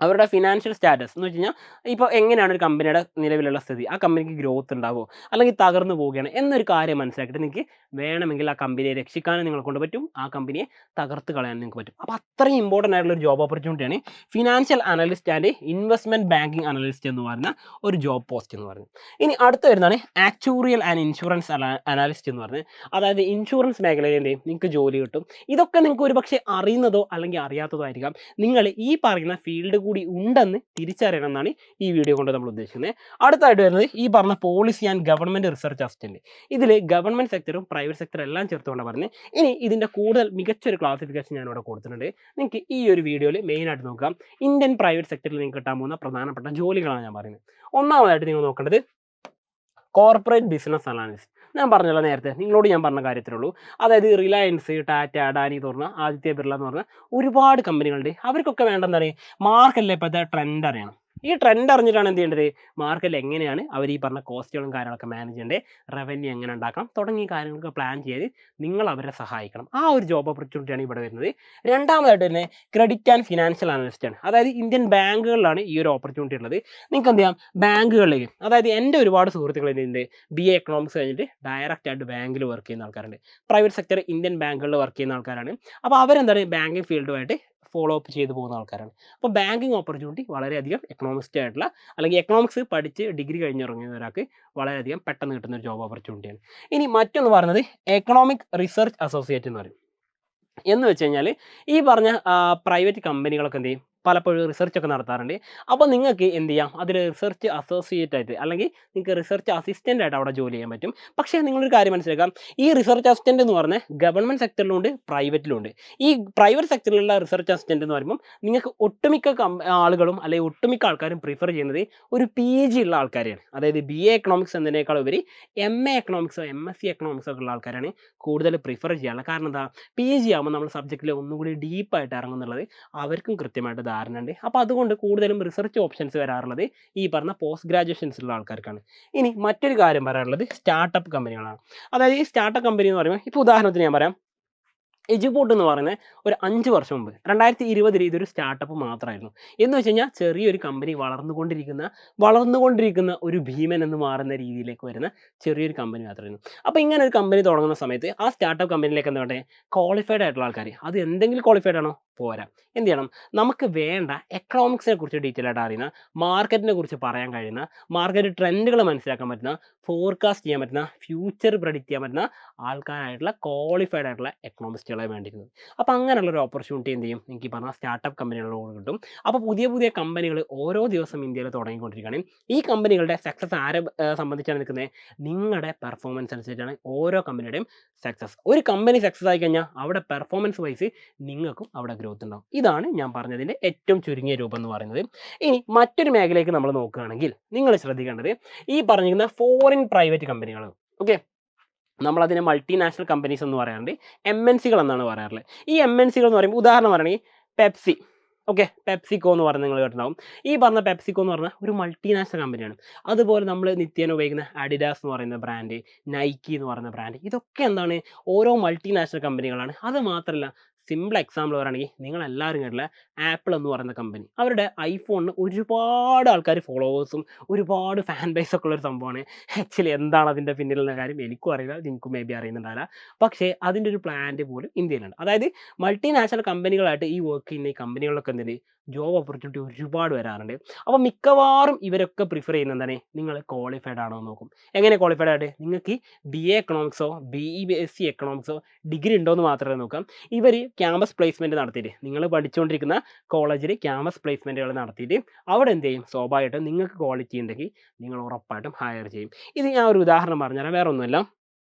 അവരുടെ ഫിനാൻഷ്യൽ സ്റ്റാറ്റസ് എന്ന് വെച്ച് കഴിഞ്ഞാൽ ഇപ്പോൾ എങ്ങനെയാണ് ഒരു കമ്പനിയുടെ നിലവിലുള്ള സ്ഥിതി, ആ കമ്പനിക്ക് ഗ്രോത്ത് ഉണ്ടാവുമോ അല്ലെങ്കിൽ തകർന്നു പോവുകയാണ് എന്നൊരു കാര്യം മനസ്സിലാക്കിയിട്ട് നിങ്ങൾക്ക് വേണമെങ്കിൽ ആ കമ്പനിയെ രക്ഷിക്കാനും നിങ്ങളെ കൊണ്ട് പറ്റും, ആ കമ്പനിയെ തകർത്ത് കളയാൻ നിങ്ങൾക്ക് പറ്റും. അപ്പോൾ അത്രയും ഇമ്പോർട്ടൻ്റ് ആയിട്ടുള്ള ഒരു ജോബ് ഓപ്പർച്യൂണിറ്റിയാണ് financial analyst and investment banking analyst എന്ന് പറയുന്ന ഒരു ജോബ് പോസ്റ്റ് എന്ന് പറയുന്നത്. ഇനി അടുത്ത് വരുന്നതാണ് ആക്ച്വറിയൽ ആൻഡ് ഇൻഷുറൻസ് അനാലിസ്റ്റ് എന്ന് പറയുന്നത്. അതായത് ഇൻഷുറൻസ് മേഖലയിൽ എന്ത് ചെയ്യും നിങ്ങൾക്ക് ജോലി കിട്ടും. ഇതൊക്കെ നിങ്ങൾക്ക് ഒരുപക്ഷെ അറിയുന്നതോ അല്ലെങ്കിൽ അറിയാത്തതോ ആയിരിക്കാം. നിങ്ങൾ ഈ പറയുന്ന ഫീൽഡ് കൂടി ഉണ്ടെന്ന് തിരിച്ചറിയണം എന്നാണ് ഈ വീഡിയോ കൊണ്ട് നമ്മൾ ഉദ്ദേശിക്കുന്നത്. അടുത്തായിട്ട് വരുന്നത് ഈ പറഞ്ഞ policy and government research assistant. ഇതിൽ ഗവൺമെൻറ് സെക്ടറും പ്രൈവറ്റ് സെക്ടറും എല്ലാം ചേർത്തുകൊണ്ട് പറഞ്ഞത്. ഇനി ഇതിൻ്റെ കൂടുതൽ മികച്ചൊരു ക്ലാസിഫിക്കേഷൻ ഞാനിവിടെ കൊടുത്തിട്ടുണ്ട്. നിങ്ങൾക്ക് ഈ ഒരു വീഡിയോയിൽ മെയിനായിട്ട് നോക്കാം. ഇന്ത്യൻ പ്രൈവറ്റ് സെക്ടറിൽ നിങ്ങൾക്ക് കിട്ടാൻ പോകുന്ന പ്രധാനപ്പെട്ട ജോലികളാണ് ഞാൻ പറയുന്നത്. ഒന്നാമതായിട്ട് നിങ്ങൾ നോക്കേണ്ടത് കോർപ്പറേറ്റ് ബിസിനസ് അനാലിസ്റ്റ്. ഞാൻ പറഞ്ഞല്ലോ നേരത്തെ, നിങ്ങളോട് ഞാൻ പറഞ്ഞ കാര്യത്തിലുള്ളൂ. അതായത് റിലയൻസ്, ടാറ്റ, അഡാനി എന്ന് പറഞ്ഞാൽ, ആദിത്യ ബിർള എന്ന് പറഞ്ഞാൽ ഒരുപാട് കമ്പനികളുണ്ട്. അവർക്കൊക്കെ വേണ്ടെന്താണ് മാർക്കറ്റിലെ ഇപ്പോഴത്തെ ട്രെൻഡ് അറിയണം. ഈ ട്രെൻഡ് അറിഞ്ഞിട്ടാണ് എന്ത് ചെയ്യേണ്ടത്, മാർക്കറ്റിൽ എങ്ങനെയാണ് അവർ ഈ പറഞ്ഞ കോസ്റ്റുകളും കാര്യങ്ങളൊക്കെ മാനേജ് ചെയ്യേണ്ടത്, റവന്യൂ എങ്ങനെ ഉണ്ടാക്കാം തുടങ്ങിയ കാര്യങ്ങളൊക്കെ പ്ലാൻ ചെയ്ത് നിങ്ങൾ അവരെ സഹായിക്കണം. ആ ഒരു ജോബ് ഓപ്പർച്യൂണിറ്റിയാണ് ഇവിടെ വരുന്നത്. രണ്ടാമതായിട്ട് തന്നെ ക്രെഡിറ്റ് ആൻഡ് ഫിനാൻഷ്യൽ അനലിസ്റ്റ് ആണ്. അതായത് ഇന്ത്യൻ ബാങ്കുകളിലാണ് ഈ ഒരു ഓപ്പർച്യൂണിറ്റി ഉള്ളത്. നിങ്ങൾക്ക് എന്ത് ചെയ്യാം, ബാങ്കുകളിലേക്ക്, അതായത് എൻ്റെ ഒരുപാട് സുഹൃത്തുക്കൾ ഇതിൻ്റെ BA എക്കണോമിക്സ് കഴിഞ്ഞിട്ട് ഡയറക്റ്റ് ആയിട്ട് ബാങ്കിൽ വർക്ക് ചെയ്യുന്ന ആൾക്കാരുണ്ട്. പ്രൈവറ്റ് സെക്ടർ ഇന്ത്യൻ ബാങ്കുകളിൽ വർക്ക് ചെയ്യുന്ന ആൾക്കാരാണ്. അപ്പോൾ അവരെന്താണ് ബാങ്കിങ് ഫീൽഡുമായിട്ട് ഫോളോ അപ്പ് ചെയ്ത് പോകുന്ന ആൾക്കാരാണ്. അപ്പോൾ ബാങ്കിങ് ഓപ്പർച്യൂണിറ്റി വളരെയധികം എക്കണോമിസ്റ്റ് ആയിട്ടുള്ള അല്ലെങ്കിൽ എക്കണോമിക്സ് പഠിച്ച് ഡിഗ്രി കഴിഞ്ഞിറങ്ങിയ ഒരാൾക്ക് വളരെയധികം പെട്ടെന്ന് കിട്ടുന്ന ഒരു ജോബ് ഓപ്പർച്യൂണിറ്റിയാണ്. ഇനി മറ്റൊന്ന് പറയുന്നത് എക്കണോമിക് റിസർച്ച് അസോസിയേറ്റ് എന്ന് പറയും. എന്ന് വെച്ച് കഴിഞ്ഞാൽ ഈ പറഞ്ഞ പ്രൈവറ്റ് കമ്പനികളൊക്കെ എന്ത് ചെയ്യും, പലപ്പോഴും റിസർച്ച് ഒക്കെ നടത്താറുണ്ട്. അപ്പോൾ നിങ്ങൾക്ക് എന്ത് ചെയ്യാം, അതിൽ റിസർച്ച് അസോസിയേറ്റ് ആയിട്ട് അല്ലെങ്കിൽ നിങ്ങൾക്ക് റിസർച്ച് അസിസ്റ്റൻ്റ് ആയിട്ട് അവിടെ ജോലി ചെയ്യാൻ പറ്റും. പക്ഷേ നിങ്ങളൊരു കാര്യം മനസ്സിലാക്കാം, ഈ റിസർച്ച് അസിസ്റ്റൻ്റ് എന്ന് പറഞ്ഞാൽ ഗവൺമെൻറ് സെക്ടറിലുണ്ട് പ്രൈവറ്റിലുണ്ട്. ഈ പ്രൈവറ്റ് സെക്ടറിലുള്ള റിസർച്ച് അസിസ്റ്റൻ്റ് എന്ന് പറയുമ്പോൾ നിങ്ങൾക്ക് ഒട്ടുമിക്ക ആളുകളും അല്ലെങ്കിൽ ഒട്ടുമിക്ക ആൾക്കാരും പ്രിഫർ ചെയ്യുന്നത് ഒരു PG ഉള്ള ആൾക്കാരെയാണ്. അതായത് BA എക്കണോമിക്സ് എന്നതിനേക്കാൾ ഉപരി MA എക്കണോമിക്സോ MSc എക്കണോമിക്സോ ഒക്കെ ഉള്ള ആൾക്കാരാണ് കൂടുതൽ പ്രിഫർ ചെയ്യാനുള്ളത്. കാരണം എന്താ, PG ആകുമ്പോൾ നമ്മൾ സബ്ജക്റ്റിൽ ഒന്നുകൂടി ഡീപ്പായിട്ട് ഇറങ്ങുന്നുള്ളത് അവർക്കും കൃത്യമായിട്ട് ധാരണ ഉണ്ട്. അപ്പോൾ അതുകൊണ്ട് കൂടുതലും റിസർച്ച് ഓപ്ഷൻസ് വരാറുള്ളത് ഈ പറഞ്ഞ പോസ്റ്റ് ഗ്രാജുവേഷൻസിലുള്ള ആൾക്കാർക്കാണ്. ഇനി മറ്റൊരു കാര്യം പറയാനുള്ളത് സ്റ്റാർട്ടപ്പ് കമ്പനികളാണ്. അതായത് ഈ സ്റ്റാർട്ടപ്പ് കമ്പനി എന്ന് പറയുമ്പോൾ ഇപ്പോൾ ഉദാഹരണത്തിന് ഞാൻ പറയാം, എജുപോർട്ട് എന്ന് പറയുന്നത് ഒരു 5 വർഷം മുമ്പ് 2020 ഇതൊരു സ്റ്റാർട്ടപ്പ് മാത്രമായിരുന്നു. എന്ന് വെച്ച് കഴിഞ്ഞാൽ ചെറിയൊരു കമ്പനി വളർന്നുകൊണ്ടിരിക്കുന്ന ഒരു ഭീമൻ എന്ന് മാറുന്ന രീതിയിലേക്ക് വരുന്ന ചെറിയൊരു കമ്പനി മാത്രമായിരുന്നു. അപ്പോൾ ഇങ്ങനെ ഒരു കമ്പനി തുടങ്ങുന്ന സമയത്ത് ആ സ്റ്റാർട്ടപ്പ് കമ്പനിയിലേക്ക് എന്താ വേണ്ടത്, ക്വാളിഫൈഡ് ആയിട്ടുള്ള ആൾക്കാർ. അത് എന്തെങ്കിലും ക്വാളിഫൈഡ് ആണോ, പോരാ. എന്ത് ചെയ്യണം, നമുക്ക് വേണ്ട എക്കണോമിക്സിനെ കുറിച്ച് ഡീറ്റെയിൽ ആയിട്ട് അറിയുന്ന, മാർക്കറ്റിനെ കുറിച്ച് പറയാൻ കഴിയുന്ന, മാർക്കറ്റ് ട്രെൻഡുകൾ മനസ്സിലാക്കാൻ പറ്റുന്ന, ഫോർകാസ്റ്റ് ചെയ്യാൻ പറ്റുന്ന, ഫ്യൂച്ചർ പ്രെഡിക്റ്റ് ചെയ്യാൻ പറ്റുന്ന ആൾക്കാരായിട്ടുള്ള ക്വാളിഫൈഡ് ആയിട്ടുള്ള എക്കണോമിസ്റ്റുകളെ വേണ്ടിയിരുന്നത്. അപ്പോൾ അങ്ങനെയുള്ള ഒരു ഓപ്പർച്യൂണിറ്റി എന്ത് ചെയ്യും, എനിക്ക് പറഞ്ഞാൽ സ്റ്റാർട്ടപ്പ് കമ്പനികളോട് കിട്ടും. അപ്പോൾ പുതിയ പുതിയ കമ്പനികൾ ഓരോ ദിവസം ഇന്ത്യയിൽ തുടങ്ങിക്കൊണ്ടിരിക്കുകയാണ്. ഈ കമ്പനികളുടെ സക്സസ് ആരെ സംബന്ധിച്ചാണ് നിൽക്കുന്നത്, നിങ്ങളുടെ പെർഫോമൻസ് അനുസരിച്ചാണ് ഓരോ കമ്പനിയുടെയും സക്സസ്. ഒരു കമ്പനി സക്സസ് ആയി കഴിഞ്ഞാൽ അവിടെ പെർഫോമൻസ് വൈസ് നിങ്ങൾക്കും അവിടെ ഗ്രോത്ത് ഉണ്ടാവും. ഇതാണ് ഞാൻ പറഞ്ഞതിൻ്റെ ഏറ്റവും ചുരുങ്ങിയ രൂപം എന്ന് പറയുന്നത്. ഇനി മറ്റൊരു മേഖലയ്ക്ക് നമ്മൾ നോക്കുകയാണെങ്കിൽ നിങ്ങൾ ശ്രദ്ധിക്കേണ്ടത് ഈ പറഞ്ഞിരിക്കുന്ന ഫോറിൻ പ്രൈവറ്റ് കമ്പനികൾ. ഓക്കെ, നമ്മളതിനെ മൾട്ടിനാഷണൽ കമ്പനീസ് എന്ന് പറയാറുണ്ട്, MNCകൾ എന്നാണ് പറയാറുള്ളത്. ഈ MNCകൾ എന്ന് പറയുമ്പോൾ ഉദാഹരണം പറയുകയാണെങ്കിൽ പെപ്സി. ഓക്കെ, പെപ്സിക്കോ എന്ന് പറഞ്ഞ് നിങ്ങൾ കേട്ടിട്ടുണ്ടാവും. ഈ പറഞ്ഞ പെപ്സിക്കോ എന്ന് പറഞ്ഞാൽ ഒരു മൾട്ടിനാഷണൽ കമ്പനിയാണ്. അതുപോലെ നമ്മൾ നിത്യേന ഉപയോഗിക്കുന്ന അഡിഡാസ് എന്ന് പറയുന്ന ബ്രാൻഡ്, നൈക്കി എന്ന് പറയുന്ന ബ്രാൻഡ്, ഇതൊക്കെ എന്താണ്, ഓരോ മൾട്ടിനാഷണൽ കമ്പനികളാണ്. അത് മാത്രമല്ല, സിമ്പിൾ എക്സാമ്പിൾ പറയുകയാണെങ്കിൽ നിങ്ങളെല്ലാവരും കേട്ടില്ല ആപ്പിൾ എന്ന് പറയുന്ന കമ്പനി. അവരുടെ ഐഫോണിന് ഒരുപാട് ആൾക്കാർ ഫോളോവേഴ്സും ഒരുപാട് ഫാൻ ബേസ് ഒക്കെ ഉള്ളൊരു സംഭവമാണ്. ആക്ച്വലി എന്താണ് അതിൻ്റെ പിന്നിലുള്ള കാര്യം എനിക്കും അറിയില്ല, നിങ്ങൾക്കും മേ ബി അറിയുന്നുണ്ടാവില്ല. പക്ഷേ അതിൻ്റെ ഒരു പ്ലാന്റ് പോലും ഇന്ത്യയിലുണ്ട്. അതായത് മൾട്ടിനാഷണൽ കമ്പനികളായിട്ട് ഈ വർക്ക് ചെയ്യുന്ന ഈ കമ്പനികളിലൊക്കെ എന്തിന് ജോബ് ഓപ്പർച്യൂണിറ്റി ഒരുപാട് വരാറുണ്ട്. അപ്പോൾ മിക്കവാറും ഇവരൊക്കെ പ്രിഫർ ചെയ്യുന്നത് എന്താണ്, നിങ്ങൾ ക്വാളിഫൈഡ് ആണോ എന്ന് നോക്കും. എങ്ങനെ ക്വാളിഫൈഡ് ആയിട്ട്, നിങ്ങൾക്ക് BA എക്കണോമിക്സോ BSc എക്കണോമിക്സോ ഡിഗ്രി ഉണ്ടോ എന്ന് മാത്രമേ നോക്കാം. ഇവർ ക്യാമ്പസ് പ്ലേസ്മെൻറ്റ് നടത്തിയിട്ട്, നിങ്ങൾ പഠിച്ചുകൊണ്ടിരിക്കുന്ന കോളേജിൽ ക്യാമ്പസ് പ്ലേസ്മെൻറ്റുകൾ നടത്തിയിട്ട് അവിടെ എന്ത് ചെയ്യും, സ്വാഭാവികമായിട്ടും നിങ്ങൾക്ക് ക്വാളിറ്റി ഉണ്ടെങ്കിൽ നിങ്ങൾ ഉറപ്പായിട്ടും ഹയർ ചെയ്യും. ഇത് ഞാൻ ഒരു ഉദാഹരണം പറഞ്ഞുതരാം, വേറെ ഒന്നുമില്ല.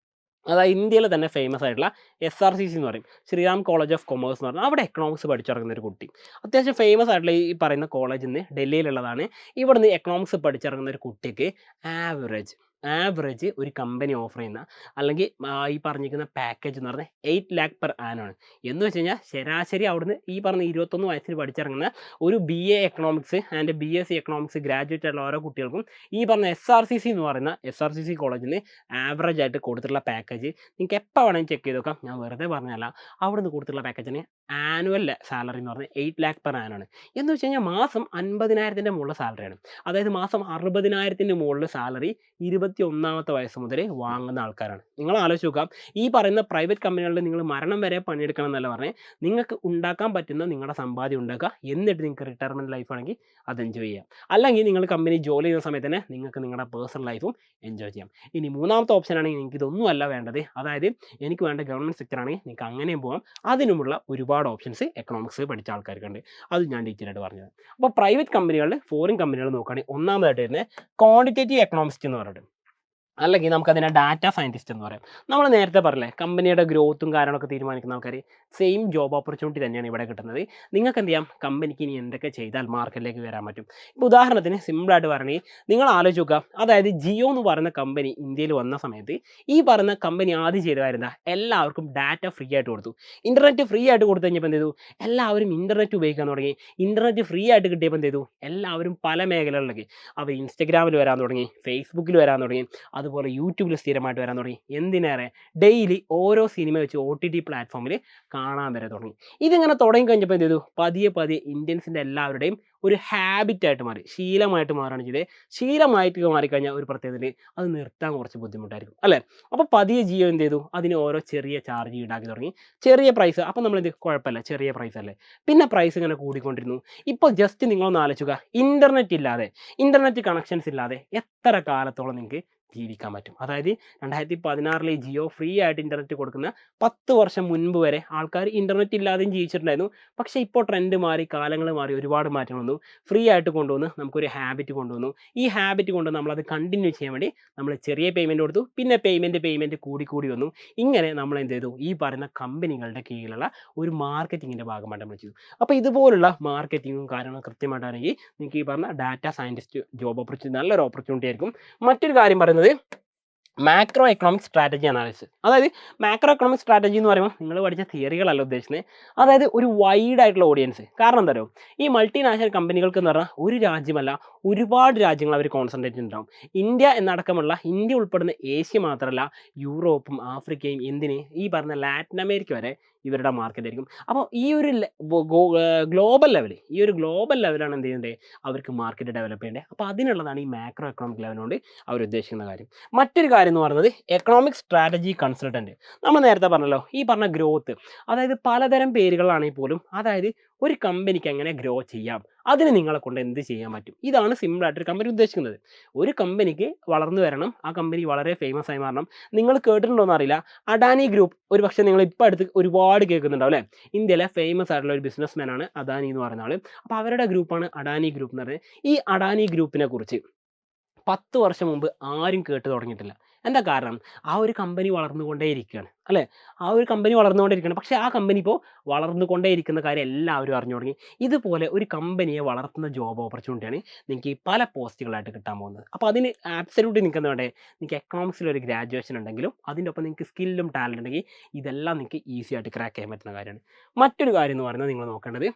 അതായത് ഇന്ത്യയിൽ തന്നെ ഫേമസ് ആയിട്ടുള്ള SRCC എന്ന് പറയും, ശ്രീറാം കോളേജ് ഓഫ് കൊമേഴ്സ് എന്ന് പറഞ്ഞാൽ അവിടെ എക്കണോമിക്സ് പഠിച്ചിറങ്ങുന്ന ഒരു കുട്ടി. അത്യാവശ്യം ഫേമസ് ആയിട്ടുള്ള ഈ പറയുന്ന കോളേജിൽ നിന്ന് ഡൽഹിയിലുള്ളതാണ്. ഇവിടെ നിന്ന് എക്കണോമിക്സ് പഠിച്ചിറങ്ങുന്ന ഒരു കുട്ടിക്ക് ആവറേജ് ഒരു കമ്പനി ഓഫർ ചെയ്യുന്ന അല്ലെങ്കിൽ ഈ പറഞ്ഞിരിക്കുന്ന പാക്കേജ് എന്ന് പറഞ്ഞാൽ 8 lakh പെർ ആനാണ്. എന്ന് വെച്ച് കഴിഞ്ഞാൽ ശരാശരി അവിടുന്ന് ഈ പറഞ്ഞ 21 വയസ്സിൽ പഠിച്ചിറങ്ങുന്ന ഒരു BA economics and BSc economics graduate ആയിട്ടുള്ള ഓരോ കുട്ടികൾക്കും ഈ പറഞ്ഞ SRCC എന്ന് പറയുന്ന SRCC കോളേജിൽ നിന്ന് ആവറേജ് ആയിട്ട് കൊടുത്തിട്ടുള്ള പാക്കേജ് നിങ്ങൾക്ക് എപ്പോൾ വേണമെങ്കിൽ ചെക്ക് ചെയ്ത് നോക്കാം. ഞാൻ വെറുതെ പറഞ്ഞല്ല, അവിടുന്ന് കൊടുത്തിട്ടുള്ള പാക്കേജിന് ആനുവൽ സാലറി എന്ന് പറഞ്ഞാൽ 8 ലാക്ക് പെർ ആനാണ്. എന്ന് വെച്ച് കഴിഞ്ഞാൽ മാസം 50,000ൻ്റെ മുകളിൽ സാലറിയാണ്. അതായത് മാസം 60,000ൻ്റെ മുകളിൽ സാലറി 21ാമത്തെ വയസ്സ് മുതൽ വാങ്ങുന്ന ആൾക്കാരാണ്. നിങ്ങൾ ആലോചിച്ച് നോക്കാം, ഈ പറയുന്ന പ്രൈവറ്റ് കമ്പനികളിൽ നിങ്ങൾ മരണം വരെ പണിയെടുക്കണം എന്നല്ല പറഞ്ഞത്, നിങ്ങൾക്ക് ഉണ്ടാക്കാൻ പറ്റുന്ന നിങ്ങളുടെ സമ്പാദ്യം ഉണ്ടാക്കുക, എന്നിട്ട് നിങ്ങൾക്ക് റിട്ടയർമെൻറ്റ് ലൈഫ് ആണെങ്കിൽ അത് എൻജോയ് ചെയ്യാം. അല്ലെങ്കിൽ നിങ്ങൾ കമ്പനി ജോലി ചെയ്യുന്ന സമയത്ത് തന്നെ നിങ്ങൾക്ക് നിങ്ങളുടെ പേഴ്സണൽ ലൈഫും എൻജോയ് ചെയ്യാം. ഇനി മൂന്നാമത്തെ ഓപ്ഷൻ ആണെങ്കിൽ നിങ്ങൾക്ക് ഇതൊന്നും അല്ല വേണ്ടത്, അതായത് എനിക്ക് വേണ്ട ഗവൺമെൻറ് സെക്ടർ ആണെങ്കിൽ നിങ്ങൾക്ക് അങ്ങനെയും പോകാം. അതിനുമുള്ള ഒരുപാട് ഓപ്ഷൻസ് എക്കണോമിക്സ് പഠിച്ച ആൾക്കാർക്കുണ്ട്. അത് ഞാൻ ഡീറ്റെയിൽ ആയിട്ട് പറഞ്ഞത്. അപ്പോൾ പ്രൈവറ്റ് കമ്പനികളിൽ ഫോറിൻ കമ്പനികൾ നോക്കുകയാണെങ്കിൽ ഒന്നാമതായിട്ട് വരുന്നത് ക്വാണ്ടിറ്റേറ്റീവ് എക്കണോമിക്സ് എന്ന് പറയുന്നത്, അല്ലെങ്കിൽ നമുക്കതിനെ ഡാറ്റ സയൻറ്റിസ്റ്റ് എന്ന് പറയാം. നമ്മൾ നേരത്തെ പറഞ്ഞില്ലേ, കമ്പനിയുടെ ഗ്രോത്തും കാര്യങ്ങളൊക്കെ തീരുമാനിക്കുന്ന ആൾക്കാർ. സെയിം ജോബ് ഓപ്പർച്യൂണിറ്റി തന്നെയാണ് ഇവിടെ കിട്ടുന്നത്. നിങ്ങൾക്ക് എന്ത് ചെയ്യാം, കമ്പനിക്ക് ഇനി എന്തൊക്കെ ചെയ്താൽ മാർക്കറ്റിലേക്ക് വരാൻ പറ്റും. ഇപ്പോൾ ഉദാഹരണത്തിന് സിമ്പിളായിട്ട് പറയണമെങ്കിൽ നിങ്ങൾ ആലോചിച്ച് നോക്കുക, അതായത് ജിയോ എന്ന് പറയുന്ന കമ്പനി ഇന്ത്യയിൽ വന്ന സമയത്ത് ഈ പറയുന്ന കമ്പനി ആദ്യം ചെയ്ത കാര്യം എന്താ, എല്ലാവർക്കും ഡാറ്റ ഫ്രീ ആയിട്ട് കൊടുത്തു. ഇൻ്റർനെറ്റ് ഫ്രീ ആയിട്ട് കൊടുത്തു കഴിഞ്ഞപ്പോൾ എന്ത് ചെയ്തു, എല്ലാവരും ഇൻ്റർനെറ്റ് ഉപയോഗിക്കാൻ തുടങ്ങി. ഇൻ്റർനെറ്റ് ഫ്രീ ആയിട്ട് കിട്ടിയപ്പോൾ എന്ത് ചെയ്തു, എല്ലാവരും പല മേഖലകളിലേക്ക് അവർ ഇൻസ്റ്റഗ്രാമിൽ വരാൻ തുടങ്ങി, ഫേസ്ബുക്കിൽ വരാൻ തുടങ്ങി, അതുപോലെ യൂട്യൂബിൽ സ്ഥിരമായിട്ട് വരാൻ തുടങ്ങി. എന്തിനേറെ ഡെയിലി ഓരോ സിനിമ വെച്ച് OTT പ്ലാറ്റ്ഫോമിൽ കാണാൻ വരെ തുടങ്ങി. ഇതിങ്ങനെ തുടങ്ങി കഴിഞ്ഞപ്പോൾ എന്ത് ചെയ്തു, പതിയെ പതിയെ ഇന്ത്യൻസിൻ്റെ എല്ലാവരുടെയും ഒരു ഹാബിറ്റായിട്ട് മാറി, ശീലമായിട്ട് മാറുകയാണ് ചെയ്തത്. ശീലമായിട്ട് മാറിക്കഴിഞ്ഞാൽ ഒരു പ്രത്യേകത, അത് നിർത്താൻ കുറച്ച് ബുദ്ധിമുട്ടായിരിക്കും അല്ലേ. അപ്പോൾ പതിയെ ജിയോ എന്ത് ചെയ്തു, അതിന് ഓരോ ചെറിയ ചാർജ് ഈടാക്കി തുടങ്ങി, ചെറിയ പ്രൈസ്. അപ്പോൾ നമ്മൾ എന്ത്, കുഴപ്പമില്ല, ചെറിയ പ്രൈസ് അല്ലേ. പിന്നെ പ്രൈസ് ഇങ്ങനെ കൂടിക്കൊണ്ടിരുന്നു. ഇപ്പോൾ ജസ്റ്റ് നിങ്ങളൊന്ന് ആലോചിക്കുക, ഇൻ്റർനെറ്റ് കണക്ഷൻസ് ഇല്ലാതെ എത്ര കാലത്തോളം നിങ്ങൾക്ക് ജീവിക്കാൻ പറ്റും. അതായത് 2016 ജിയോ ഫ്രീ ആയിട്ട് ഇൻ്റർനെറ്റ് കൊടുക്കുന്ന 10 വർഷം മുൻപ് വരെ ആൾക്കാർ ഇൻ്റർനെറ്റ് ഇല്ലാതെയും ജീവിച്ചിട്ടുണ്ടായിരുന്നു. പക്ഷേ ഇപ്പോൾ ട്രെൻഡ് മാറി, കാലങ്ങൾ മാറി, ഒരുപാട് മാറ്റം വന്നു. ഫ്രീ ആയിട്ട് കൊണ്ടുവന്ന് നമുക്കൊരു ഹാബിറ്റ് കൊണ്ടുവന്നു. ഈ ഹാബിറ്റ് കൊണ്ട് നമ്മളത് കണ്ടിന്യൂ ചെയ്യാൻ വേണ്ടി നമ്മൾ ചെറിയ പേയ്മെൻറ്റ് കൊടുത്തു. പിന്നെ പേയ്മെൻറ്റ് കൂടി വന്നു. ഇങ്ങനെ നമ്മൾ എന്ത് ചെയ്തു, ഈ പറയുന്ന കമ്പനികളുടെ കീഴിലുള്ള ഒരു മാർക്കറ്റിങ്ങിൻ്റെ ഭാഗമായിട്ട് നമ്മൾ ചെയ്തു. അപ്പോൾ ഇതുപോലുള്ള മാർക്കറ്റിങ്ങും കാര്യങ്ങളും കൃത്യമായിട്ടാണെങ്കിൽ നിങ്ങൾക്ക് ഈ പറഞ്ഞ ഡാറ്റ സയൻറ്റിസ്റ്റ് ജോബ് ഓപ്പർച്യൂണിറ്റി നല്ലൊരു ഓപ്പർച്യൂണിറ്റി ആയിരിക്കും. മറ്റൊരു കാര്യം പറയുന്നത് മാക്രോ എക്കണോമിക് സ്ട്രാറ്റജി അനാലിസിസ്. അതായത് മാക്രോ എക്കണോമിക് സ്ട്രാറ്റജി എന്ന് പറയുമ്പോൾ നിങ്ങൾ പഠിച്ച തിയറികളല്ല ഉദ്ദേശിക്കുന്നത്, അതായത് ഒരു വൈഡ് ആയിട്ടുള്ള ഓഡിയൻസ്. കാരണം എന്താ പറയുക, ഈ മൾട്ടിനാഷണൽ കമ്പനികൾക്ക് എന്ന് പറഞ്ഞാൽ ഒരു രാജ്യമല്ല, ഒരുപാട് രാജ്യങ്ങൾ അവർ കോൺസെൻട്രേറ്റ് ഉണ്ടാവും. ഇന്ത്യ ഉൾപ്പെടുന്ന ഏഷ്യ മാത്രമല്ല, യൂറോപ്പും ആഫ്രിക്കയും ഈ പറഞ്ഞ ലാറ്റിൻ അമേരിക്ക വരെ ഇവരുടെ മാർക്കറ്റ് ആയിരിക്കും. അപ്പോൾ ഈ ഒരു ഗ്ലോബൽ ലെവലാണ് എന്ത് ചെയ്യുന്നത്, അവർക്ക് മാർക്കറ്റ് ഡെവലപ്പ് ചെയ്യേണ്ടത്. അപ്പോൾ അതിനുള്ളതാണ് ഈ മാക്രോ എക്കണോമിക് ലെവൽ കൊണ്ട് അവർ ഉദ്ദേശിക്കുന്ന കാര്യം. മറ്റൊരു കാര്യം എന്ന് പറയുന്നത് എക്കണോമിക് സ്ട്രാറ്റജി കൺസൾട്ടൻറ്റ്. നമ്മൾ നേരത്തെ പറഞ്ഞല്ലോ, ഈ പറഞ്ഞ ഗ്രോത്ത്, അതായത് പലതരം പേരുകളാണെങ്കിൽ പോലും, അതായത് ഒരു കമ്പനിക്ക് എങ്ങനെ ഗ്രോ ചെയ്യാം, അതിന് നിങ്ങളെ കൊണ്ട് എന്ത് ചെയ്യാൻ പറ്റും, ഇതാണ് സിമ്പിളായിട്ടൊരു കമ്പനി ഉദ്ദേശിക്കുന്നത്. ഒരു കമ്പനിക്ക് വളർന്നു വരണം, ആ കമ്പനി വളരെ ഫേമസ് ആയി മാറണം. നിങ്ങൾ കേട്ടിട്ടുണ്ടോ എന്നറിയില്ല, അഡാനി ഗ്രൂപ്പ് ഒരു പക്ഷേ നിങ്ങൾ ഇപ്പോൾ അടുത്ത് ഒരുപാട് കേൾക്കുന്നുണ്ടാവും അല്ലേ. ഇന്ത്യയിലെ ഫേമസ് ആയിട്ടുള്ള ഒരു ബിസിനസ് മാനാണ് അദാനി എന്ന് പറയുന്ന ആൾ. അപ്പോൾ അവരുടെ ഗ്രൂപ്പാണ് അഡാനി ഗ്രൂപ്പ് എന്ന് പറയുന്നത്. ഈ അഡാനി ഗ്രൂപ്പിനെ കുറിച്ച് 10 വർഷം മുമ്പ് ആരും കേട്ട് തുടങ്ങിയിട്ടില്ല. എന്താ കാരണം, ആ ഒരു കമ്പനി വളർന്നുകൊണ്ടേയിരിക്കുകയാണ് അല്ലേ. പക്ഷേ ആ കമ്പനി ഇപ്പോൾ വളർന്നുകൊണ്ടേയിരിക്കുന്ന കാര്യം എല്ലാവരും അറിഞ്ഞു തുടങ്ങി. ഇതുപോലെ ഒരു കമ്പനിയെ വളർത്തുന്ന ജോബ് ഓപ്പർച്യൂണിറ്റിയാണ് നിങ്ങൾക്ക് ഈ പല പോസ്റ്റുകളായിട്ട് കിട്ടാൻ പോകുന്നത്. അപ്പോൾ അതിന് ആബ്സല്യൂട്ട് നിങ്ങൾക്ക് എന്താ വേണ്ടേ, നിങ്ങൾക്ക് എക്കണോമിക്സിലൊരു ഗ്രാജുവേഷൻ ഉണ്ടെങ്കിലും അതിൻ്റെ ഒപ്പം നിങ്ങൾക്ക് സ്കില്ലും ടാലൻ്റ് ഉണ്ടെങ്കിൽ ഇതെല്ലാം നിങ്ങൾക്ക് ഈസി ആയിട്ട് ക്രാക്ക് ചെയ്യാൻ പറ്റുന്ന കാര്യമാണ്. മറ്റൊരു കാര്യം എന്ന് പറയുന്നത് നിങ്ങൾ നോക്കേണ്ടത്